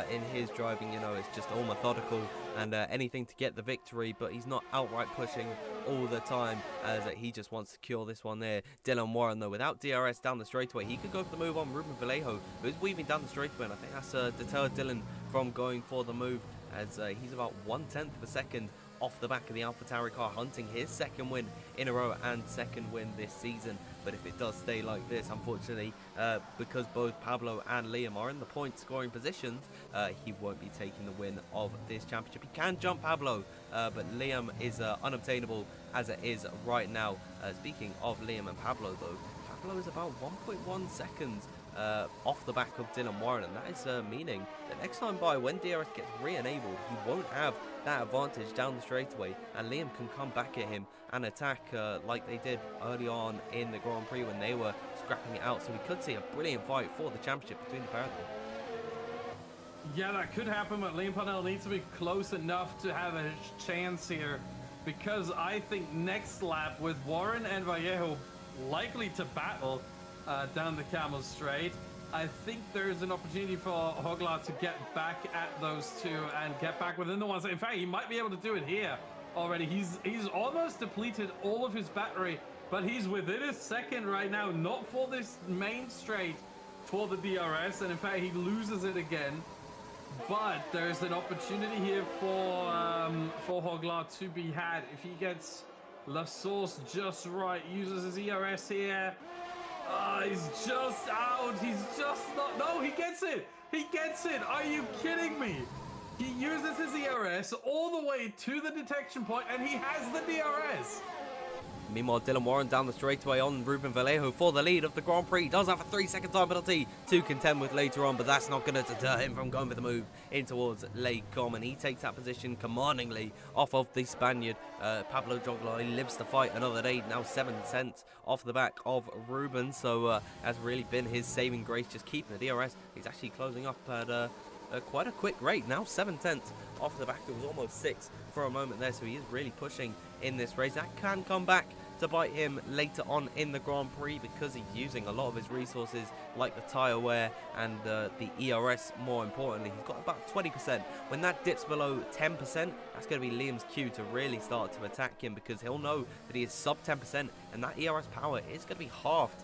in his driving. You know, it's just all methodical and anything to get the victory, but he's not outright pushing all the time, as he just wants to secure this one there. Dylan Warren, though, without DRS down the straightaway, he could go for the move on Ruben Vallejo, who's weaving down the straightaway, and I think that's deterred Dylan from going for the move, as he's about 1/10 of a second off the back of the AlphaTauri car, hunting his second win in a row and second win this season. But if it does stay like this, unfortunately, because both Pablo and Liam are in the point scoring positions, he won't be taking the win of this championship. He can jump Pablo, but Liam is unobtainable as it is right now. Speaking of Liam and Pablo, though, Pablo is about 1.1 seconds off the back of Dylan Warren, and that is meaning that next time by, when DRS gets re-enabled, he won't have that advantage down the straightaway, and Liam can come back at him and attack like they did early on in the Grand Prix when they were scrapping it out. So we could see a brilliant fight for the championship between the pair of them. Yeah, that could happen, but Liam Parnell needs to be close enough to have a chance here, because I think next lap, with Warren and Vallejo likely to battle down the Camel Straight, I think there's an opportunity for Joglar to get back at those two and get back within the ones. In fact, he might be able to do it here already. He's almost depleted all of his battery, but he's within a second right now, not for this main straight, for the DRS, and in fact, he loses it again. But there's an opportunity here for Joglar to be had if he gets La Source just right, uses his ERS here. He's just out. He's just not. No, he gets it. He gets it. Are you kidding me? He uses his ERS all the way to the detection point, and he has the DRS. Meanwhile, Dylan Warren down the straightaway on Ruben Vallejo for the lead of the Grand Prix. He does have a 3-second time penalty to contend with later on, but that's not going to deter him from going for the move in towards Lake Com, and he takes that position commandingly off of the Spaniard. Pablo Joglar, he lives to fight another day, now 7 cents off the back of Ruben, so has really been his saving grace, just keeping the DRS. He's actually closing up at quite a quick rate, now 7/10 off the back. It was almost 6 for a moment there, so he is really pushing in this race. That can come back to bite him later on in the Grand Prix, because he's using a lot of his resources, like the tyre wear and the ERS. More importantly, he's got about 20%. When that dips below 10%, that's going to be Liam's cue to really start to attack him, because he'll know that he is sub 10%, and that ERS power is going to be halved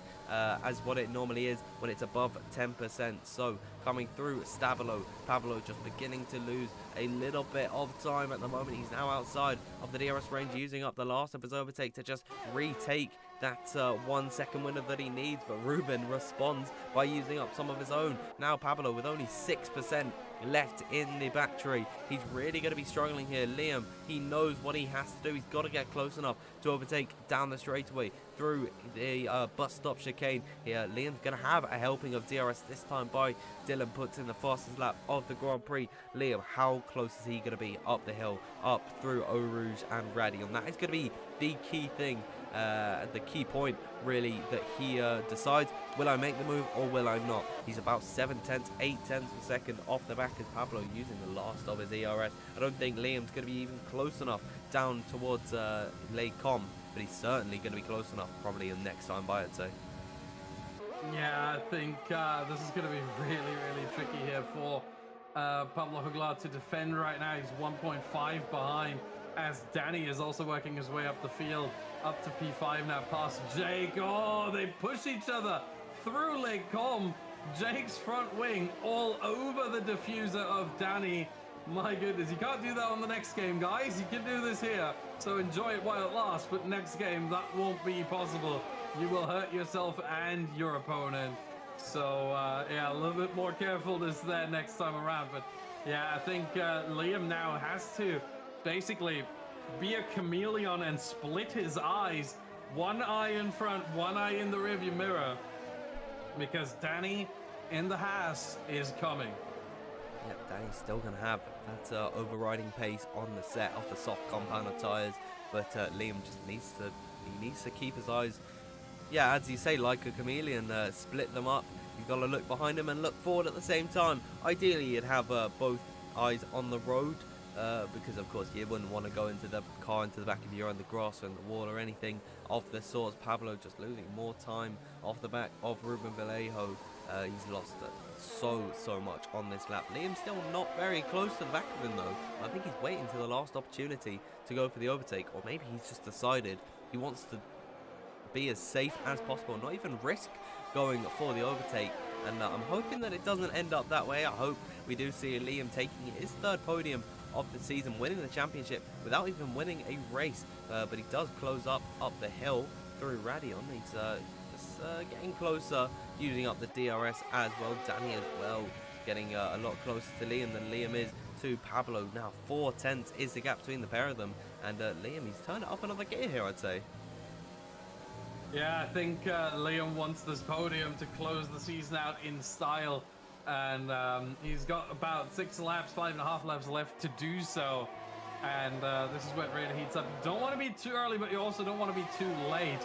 as what it normally is when it's above 10%. So coming through Stabilo, Pablo just beginning to lose a little bit of time at the moment. He's now outside of the DRS range, using up the last of his overtake to just retake that 1 second winner that he needs, but Ruben responds by using up some of his own. Now Pablo with only 6% left in the battery. He's really going to be struggling here. Liam, he knows what he has to do. He's got to get close enough to overtake down the straightaway through the bus stop chicane here. Liam's going to have a helping of DRS this time by Dylan puts in the fastest lap of the Grand Prix. Liam, how close is he going to be up the hill, up through Eau Rouge and Radion? That is going to be the key thing, the key point really, that he decides, will I make the move or will I not? He's about 7 tenths, 8 tenths per second off the back of Pablo, using the last of his ERS. I don't think Liam's going to be even close enough down towards legt, but he's certainly going to be close enough, probably the next time by, I'd say. Yeah, I think this is going to be really tricky here for Pablo Juglar to defend right now. He's 1.5 behind, as Danny is also working his way up the field, up to P5 now, past Jake. Oh, they push each other through legt. Jake's front wing all over the diffuser of Danny. My goodness, you can't do that on the next game, guys. You can do this here, so enjoy it while it lasts, but next game that won't be possible. You will hurt yourself and your opponent. So yeah, a little bit more carefulness there next time around. But yeah, I think Liam now has to basically be a chameleon and split his eyes. One eye in front, one eye in the rearview mirror, because Danny in the Haas is coming. Yep, Danny's still going to have that overriding pace on the set of the soft compounder tyres, but Liam just needs to keep his eyes, yeah, as you say, like a chameleon, split them up. You've got to look behind him and look forward at the same time. Ideally, you'd have both eyes on the road, because of course you wouldn't want to go into the car into the back if you're on the grass or in the wall or anything of the sorts. Pablo just losing more time off the back of Ruben Vallejo. He's lost so much on this lap. Liam's still not very close to the back of him though. I think he's waiting till the last opportunity to go for the overtake, or maybe he's just decided he wants to be as safe as possible, not even risk going for the overtake. And I'm hoping that it doesn't end up that way. I hope we do see Liam taking his third podium of the season, winning the championship without even winning a race. But he does close up the hill through Radion. He's getting closer, using up the DRS as well. Danny as well, getting a lot closer to Liam than Liam is to Pablo. Now 4 tenths is the gap between the pair of them, and Liam, he's turned it up another gear here, I'd say. Yeah, I think Liam wants this podium to close the season out in style, and he's got about 6 laps, 5.5 laps left to do so. And this is where it really heats up. You don't want to be too early, but you also don't want to be too late.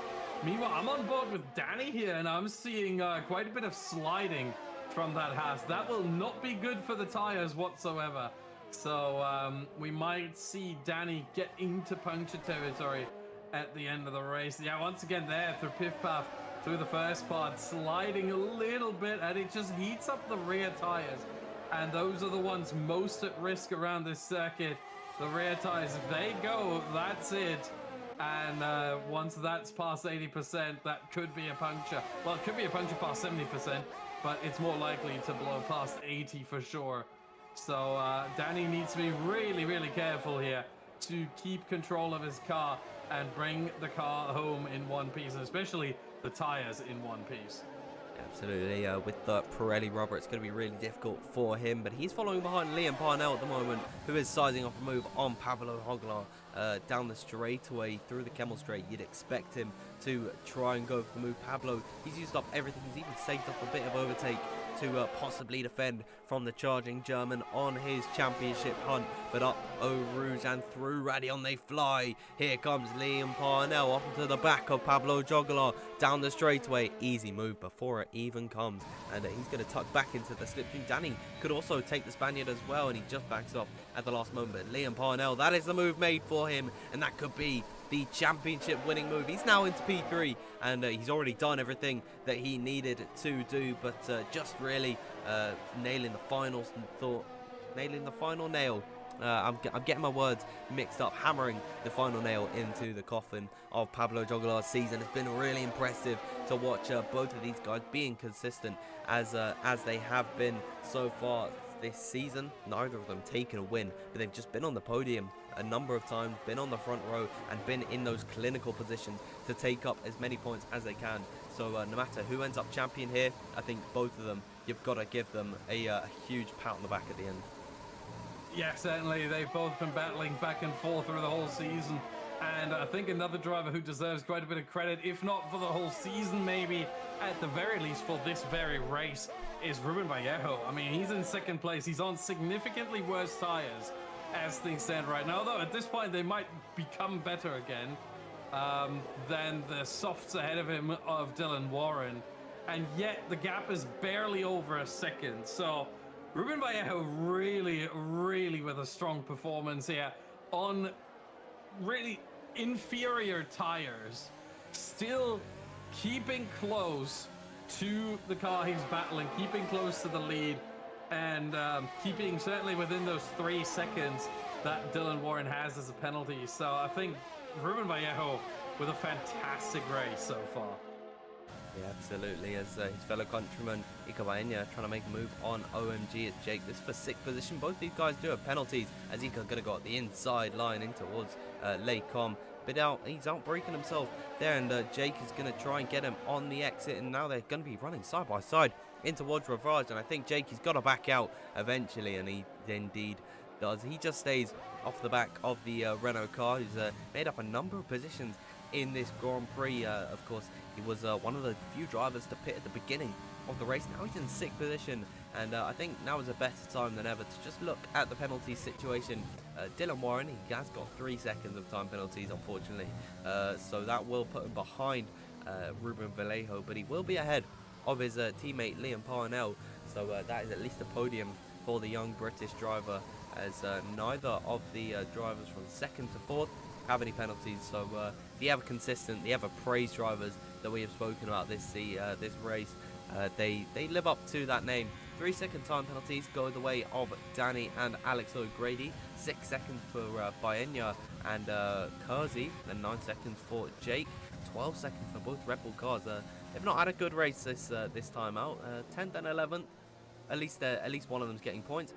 Meanwhile, I'm on board with Danny here, and I'm seeing quite a bit of sliding from that Haas. That will not be good for the tires whatsoever. So we might see Danny get into puncture territory at the end of the race. Yeah, once again there through Piff Paff, through the first part, sliding a little bit, and it just heats up the rear tires. And those are the ones most at risk around this circuit. The rear tires, if they go, that's it. And once that's past 80%, that could be a puncture. Well, it could be a puncture past 70%, but it's more likely to blow past 80 for sure. So Danny needs to be really careful here to keep control of his car and bring the car home in one piece, and especially the tires in one piece. Absolutely, with the Pirelli rubber, it's going to be really difficult for him, but he's following behind Liam Parnell at the moment, who is sizing off a move on Pablo Juglar down the straightaway through the Kemmel Straight. You'd expect him to try and go for the move. Pablo, he's used up everything. He's even saved up a bit of overtake to possibly defend from the charging German on his championship hunt. But up Eau Rouge and through Radion they fly. Here comes Liam Parnell off into the back of Pablo Juglar down the straightaway. Easy move before it even comes, and he's going to tuck back into the slipstream. Danny could also take the Spaniard as well, and he just backs off at the last moment. Liam Parnell, that is the move made for him, and that could be the championship winning move. He's now into P3, and he's already done everything that he needed to do, but just really nailing the final nail. I'm getting my words mixed up. Hammering the final nail into the coffin of Pablo Juglar's season. It's been really impressive to watch both of these guys being consistent as they have been so far this season. Neither of them taken a win, but they've just been on the podium a number of times, been on the front row, and been in those clinical positions to take up as many points as they can. So no matter who ends up champion here, I think both of them, you've got to give them a huge pat on the back at the end. Yeah, certainly. They've both been battling back and forth through the whole season. And I think another driver who deserves quite a bit of credit, if not for the whole season, maybe at the very least for this very race, is Ruben Vallejo. I mean, he's in second place. He's on significantly worse tires as things stand right now, though at this point they might become better again than the softs ahead of him of Dylan Warren, and yet the gap is barely over a second. So Ruben Vallejo really with a strong performance here on really inferior tires, still keeping close to the car he's battling, keeping close to the lead, and keeping certainly within those 3 seconds that Dylan Warren has as a penalty. So I think Ruben Vallejo with a fantastic race so far. Yeah, absolutely. As his fellow countryman Ika Baena trying to make a move on OMG at Jake. This is for 6th position. Both these guys do have penalties, as Ika going to go at the inside line in towards Lecom. But he's out braking himself there, and Jake is going to try and get him on the exit, and now they're going to be running side by side in towards Ravage, and I think Jake has got to back out eventually, and he indeed does. He just stays off the back of the Renault car, who's made up a number of positions in this Grand Prix. Of course, he was one of the few drivers to pit at the beginning of the race. Now he's in 6th position, and I think now is a better time than ever to just look at the penalty situation. Dylan Warren, he has got 3 seconds of time penalties, unfortunately, so that will put him behind Ruben Vallejo, but he will be ahead of his teammate Liam Parnell, so that is at least a podium for the young British driver, as neither of the drivers from 2nd to 4th have any penalties. So the ever consistent, the ever praised drivers that we have spoken about this race, they live up to that name. 3 second time penalties go the way of Danny and Alex O'Grady, 6 seconds for Baena and Kersey, and 9 seconds for Jake, 12 seconds for both Red Bull cars. They've not had a good race this time out. 10th and 11th, at least one of them's getting points,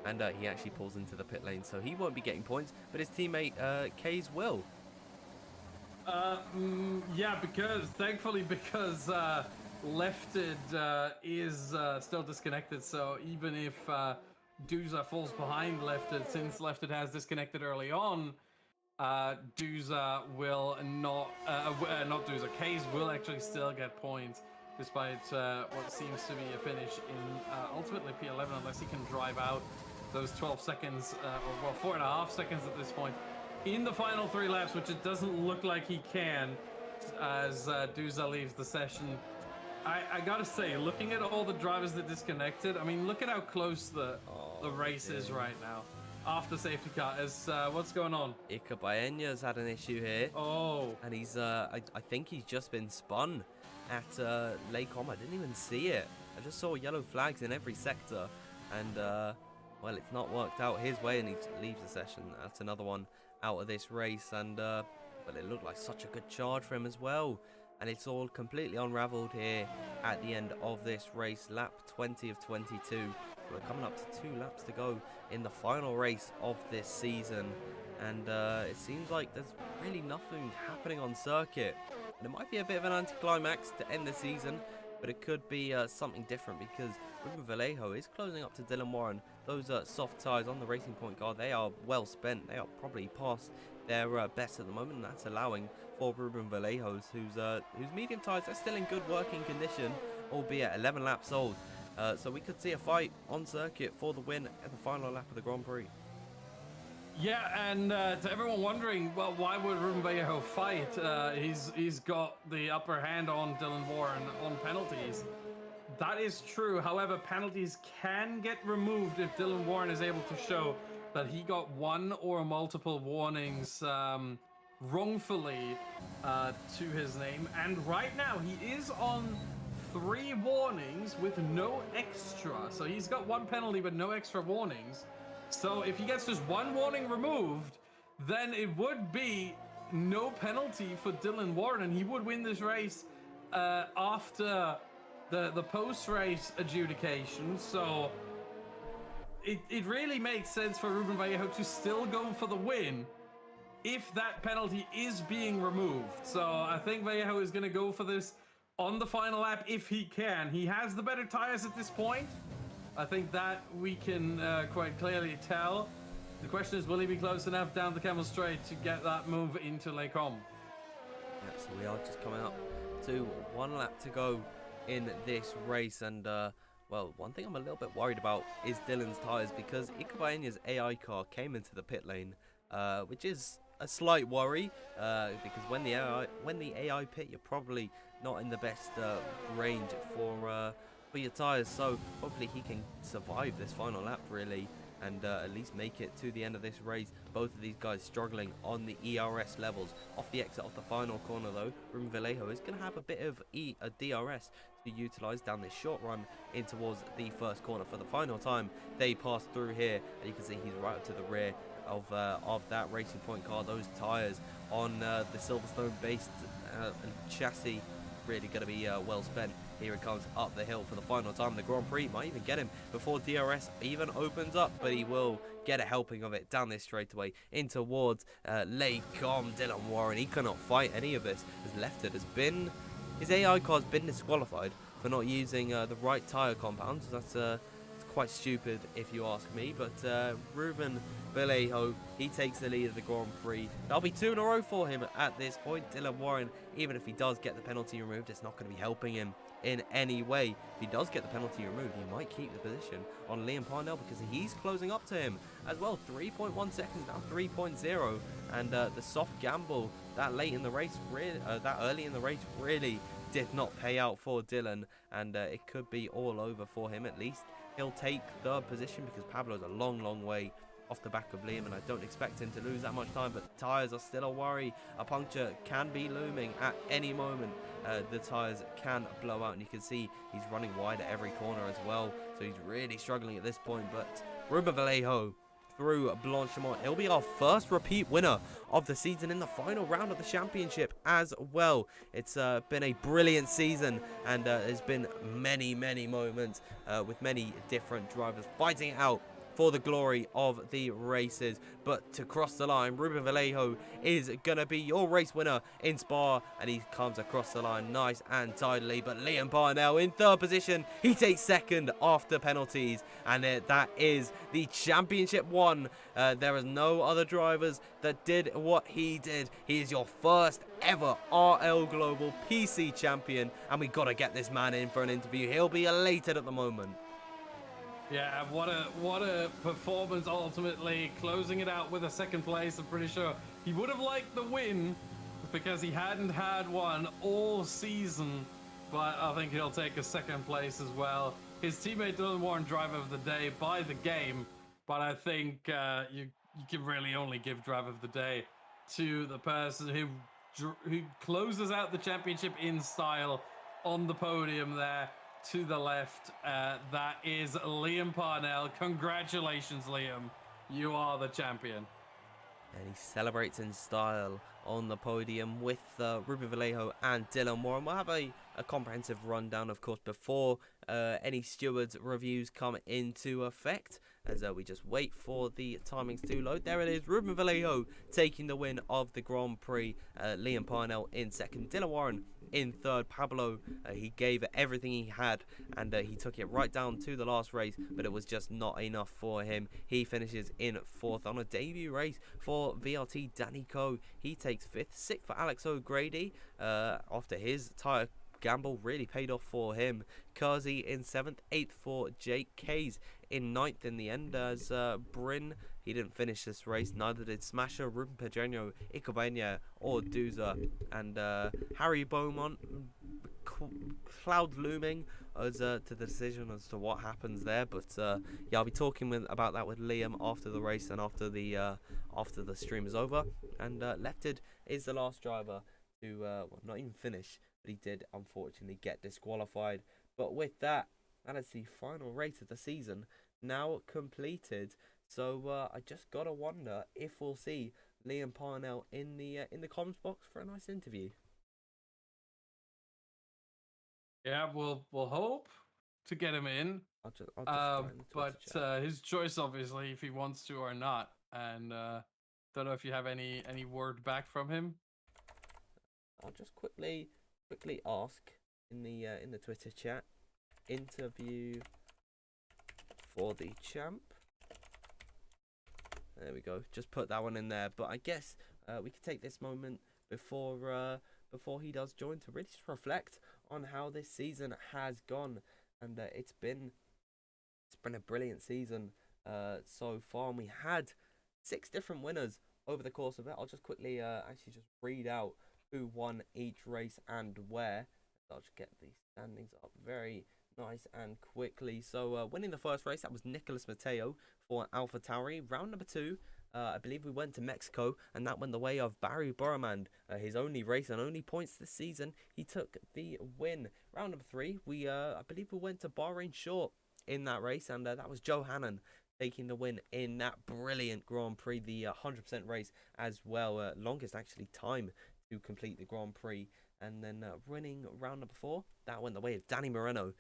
and he actually pulls into the pit lane, so he won't be getting points, but his teammate Kays will. Yeah, thankfully because Lefted is still disconnected, so even if Duza falls behind Lefted, since Lefted has disconnected early on, Duza will not Duza. Kays will actually still get points, despite what seems to be a finish in ultimately P11, unless he can drive out those 12 seconds, or well, 4.5 seconds at this point, in the final 3 laps, which it doesn't look like he can, as Duza leaves the session. I gotta say, looking at all the drivers that disconnected, I mean, look at how close the race is right now. After safety car, what's going on? Ika Baena's had an issue here. Oh. And he's, I think he's just been spun at Lecom. I didn't even see it. I just saw yellow flags in every sector. And, well, it's not worked out his way, and he leaves the session. That's another one out of this race. And, well, it looked like such a good charge for him as well. And it's all completely unraveled here at the end of this race. Lap 20 of 22. We're coming up to 2 laps to go in the final race of this season, and it seems like there's really nothing happening on circuit, and it might be a bit of an anticlimax to end the season, but it could be something different, because Ruben Vallejo is closing up to Dylan Warren. Those soft tyres on the Racing Point car, they are well spent. They are probably past their best at the moment, and that's allowing for Ruben Vallejo's, whose medium tyres are still in good working condition, albeit 11 laps old. So we could see a fight on circuit for the win at the final lap of the Grand Prix. Yeah, and to everyone wondering, well, why would Ruben Vallejo fight? He's got the upper hand on Dylan Warren on penalties. That is true. However, penalties can get removed if Dylan Warren is able to show that he got one or multiple warnings wrongfully to his name. And right now, he is on 3 warnings with no extra. So he's got 1 penalty but no extra warnings. So if he gets just 1 warning removed, then it would be no penalty for Dylan Warren, and he would win this race after the post-race adjudication. So it really makes sense for Ruben Vallejo to still go for the win if that penalty is being removed. So I think Vallejo is going to go for this on the final lap if he can. He has the better tires at this point. I think that we can quite clearly tell. The question is, will he be close enough down the Camel Straight to get that move into Lecom? Yeah, so we are just coming up to 1 lap to go in this race, and Well, one thing I'm a little bit worried about is Dylan's tyres, because Ikabaenya's AI car came into the pit lane, which is a slight worry, because when the AI pit, you're probably not in the best range for your tyres. So hopefully he can survive this final lap, really, and at least make it to the end of this race. Both of these guys struggling on the ERS levels. Off the exit of the final corner, though, Ruben Vallejo is going to have a bit of a DRS to utilise down this short run in towards the first corner. For the final time they pass through here, and you can see he's right up to the rear of that Racing Point car. Those tyres on the Silverstone based chassis really going to be well spent. Here it comes up the hill for the final time. The Grand Prix might even get him before DRS even opens up, but he will get a helping of it down this straightaway in towards late Dylan Warren. He cannot fight any of this. His AI car's been disqualified for not using the right tyre compounds. That's quite stupid if you ask me, but Ruben Vallejo, he takes the lead of the Grand Prix. That'll be 2 in a row for him at this point. Dylan Warren, even if he does get the penalty removed, it's not going to be helping him in any way. If he does get the penalty removed, he might keep the position on Liam Parnell, because he's closing up to him as well. 3.1 seconds down, 3.0, and the soft gamble that late in the race, that early in the race, really did not pay out for Dylan, and it could be all over for him. At least he'll take third position, because Pablo's a long way off the back of Liam, and I don't expect him to lose that much time, but tyres are still a worry. A puncture can be looming at any moment. The tyres can blow out, and you can see he's running wide at every corner as well, so he's really struggling at this point. But Ruben Vallejo through Blanchimont, he'll be our first repeat winner of the season in the final round of the championship as well. It's been a brilliant season, and there's been many moments with many different drivers fighting it out for the glory of the races. But to cross the line, Ruben Vallejo is going to be your race winner in Spa, and he comes across the line nice and tidily. But Liam Parnell in third position, he takes second after penalties, and that is the championship won. There are no other drivers that did what he did. He is your first ever RL Global PC champion, and we got to get this man in for an interview. He'll be elated at the moment. Yeah, what a performance, ultimately closing it out with a second place. I'm pretty sure he would have liked the win, because he hadn't had one all season, but I think he'll take a second place as well. His teammate Dylan Warren, driver of the day by the game, but I think you can really only give driver of the day to the person who closes out the championship in style on the podium there. To the left, that is Liam Parnell. Congratulations, Liam. You are the champion. And he celebrates in style on the podium with Ruben Vallejo and Dylan Warren. We'll have a comprehensive rundown, of course, before any stewards' reviews come into effect, as we just wait for the timings to load. There it is, Ruben Vallejo taking the win of the Grand Prix. Liam Parnell in second, Dylan Warren in third. Pablo, he gave it everything he had, and he took it right down to the last race, but it was just not enough for him. He finishes in fourth on a debut race for VRT. Danny Coe, he takes fifth. Sixth for Alex O'Grady, after his tyre gamble really paid off for him. Kersey in seventh. Eighth for Jake Kays in ninth in the end, as Bryn, he didn't finish this race, neither did Smasher, Ruben Pedreño, Icobena or Duza, and Harry Beaumont, cloud looming as to the decision as to what happens there. But yeah, I'll be talking about that with Liam after the race and after the stream is over. And Lefted is the last driver to well, not even finish, but he did unfortunately get disqualified. But with that, that is the final race of the season now completed. So I just gotta wonder if we'll see Liam Parnell in the comms box for a nice interview. Yeah, we'll hope to get him in. I'll just but his choice, obviously, if he wants to or not. And don't know if you have any word back from him. I'll just quickly ask in the Twitter chat. Interview for the champ. There we go. Just put that one in there. But I guess we could take this moment before he does join to really just reflect on how this season has gone. and it's been a brilliant season so far, and we had 6 different winners over the course of it. I'll just quickly actually just read out who won each race and where. I'll just get the standings up very nice and quickly. So winning the first race, that was Nicholas Mateo for AlphaTauri. Round number 2, I believe we went to Mexico, and that went the way of Barry Burman. His only race and only points this season. He took the win. Round number 3, I believe we went to Bahrain Short in that race, and that was Joe Hannon taking the win in that brilliant Grand Prix, the 100% race as well. Longest actually time to complete the Grand Prix. And then winning round number 4, that went the way of Danny Moreno,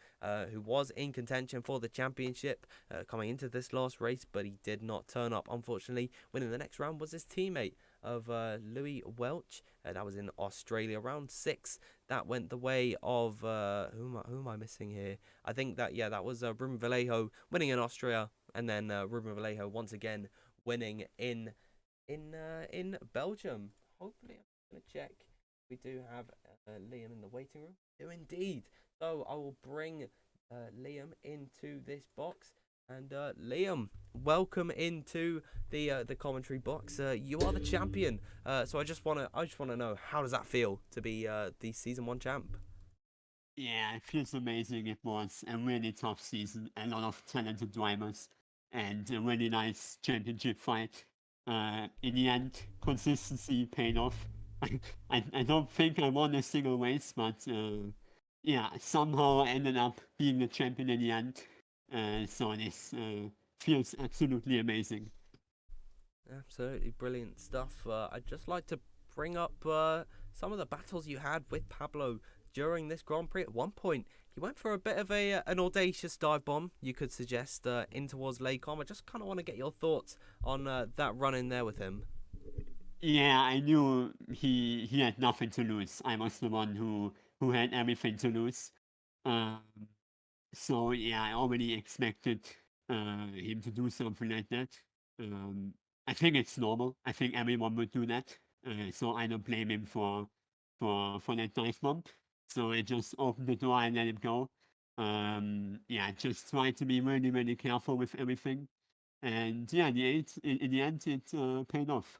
who was in contention for the championship coming into this last race, but he did not turn up, unfortunately. Winning the next round was his teammate of Louis Welch. That was in Australia. Round 6, that went the way of who am I missing here? I think that that was Ruben Vallejo winning in Austria, and then Ruben Vallejo once again winning in Belgium. Hopefully, I'm gonna check. We do have Liam in the waiting room. Do indeed. So I will bring Liam into this box. And Liam, welcome into the commentary box. You are the champion. So I just wanna know, how does that feel to be the season 1 champ? Yeah, it feels amazing. It was a really tough season, a lot of talented drivers, and a really nice championship fight. In the end, consistency paid off. I don't think I won a single race, but somehow I ended up being the champion in the end. So this feels absolutely amazing. Absolutely brilliant stuff. I'd just like to bring up some of the battles you had with Pablo during this Grand Prix. At one point, he went for a bit of an audacious dive bomb, you could suggest, in towards Lacom. I just kind of want to get your thoughts on that run in there with him. Yeah, I knew he had nothing to lose. I was the one who had everything to lose. Um, so yeah, I already expected him to do something like that. I think it's normal. I think everyone would do that. So I don't blame him for that dive bomb. So I just opened the door and let him go. Just try to be really, really careful with everything. And yeah, in the end, it paid off.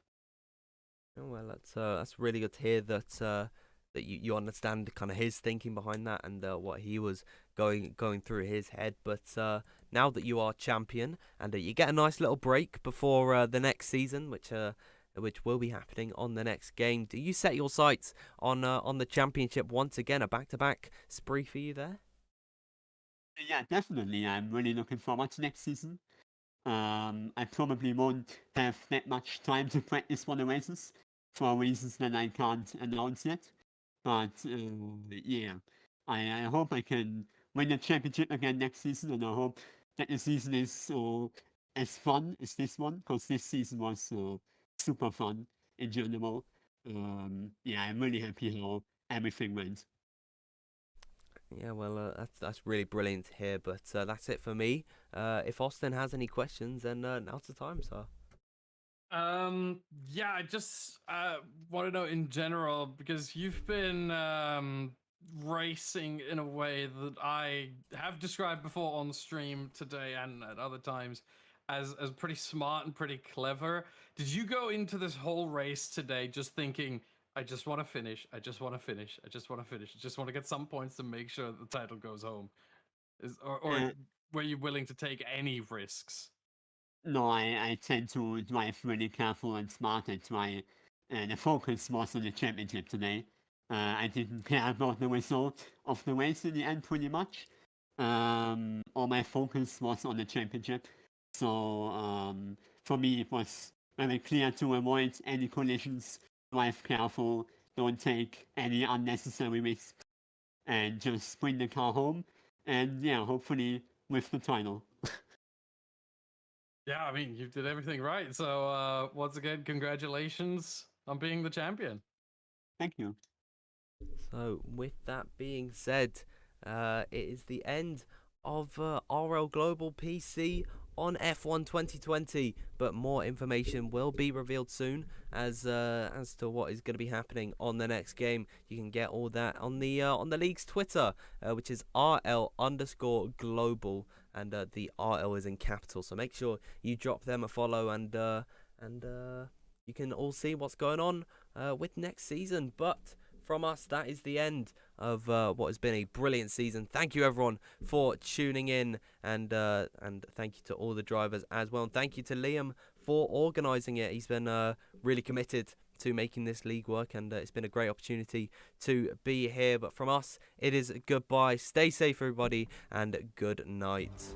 Oh, well, that's really good to hear that you understand kind of his thinking behind that, and what he was going through his head. But now that you are champion, and you get a nice little break before the next season, which will be happening on the next game, do you set your sights on the championship once again? A back-to-back spree for you there? Yeah, definitely. I'm really looking forward to next season. I probably won't have that much time to practice for the races for reasons that I can't announce yet. But I hope I can win the championship again next season, and I hope that the season is as fun as this one, because this season was super fun in general. I'm really happy how everything went. Yeah, well, that's really brilliant to hear. But that's it for me. If Austin has any questions, then now's the time, sir. I just want to know in general, because you've been racing in a way that I have described before on stream today and at other times as pretty smart and pretty clever. Did you go into this whole race today just thinking, I just want to finish, I just want to finish, I just want to finish, I just want to get some points to make sure that the title goes home? Or were you willing to take any risks? No, I tend to drive really careful and smart and try. The focus was on the championship today. I didn't care about the result of the race in the end pretty much. All my focus was on the championship. So for me, it was very clear to avoid any collisions, drive careful, don't take any unnecessary risks, and just bring the car home. And yeah, hopefully with the title. Yeah, I mean, you did everything right. So once again, congratulations on being the champion. Thank you. So with that being said, it is the end of RL Global PC on F1 2020, but more information will be revealed soon as to what is going to be happening on the next game. You can get all that on the league's Twitter, which is RL_global, and the RL is in capital. So make sure you drop them a follow, and you can all see what's going on with next season. But from us, that is the end of what has been a brilliant season. Thank you everyone for tuning in, and thank you to all the drivers as well, and thank you to Liam for organising it. He's been really committed to making this league work, and it's been a great opportunity to be here. But from us, it is goodbye. Stay safe everybody, and good night.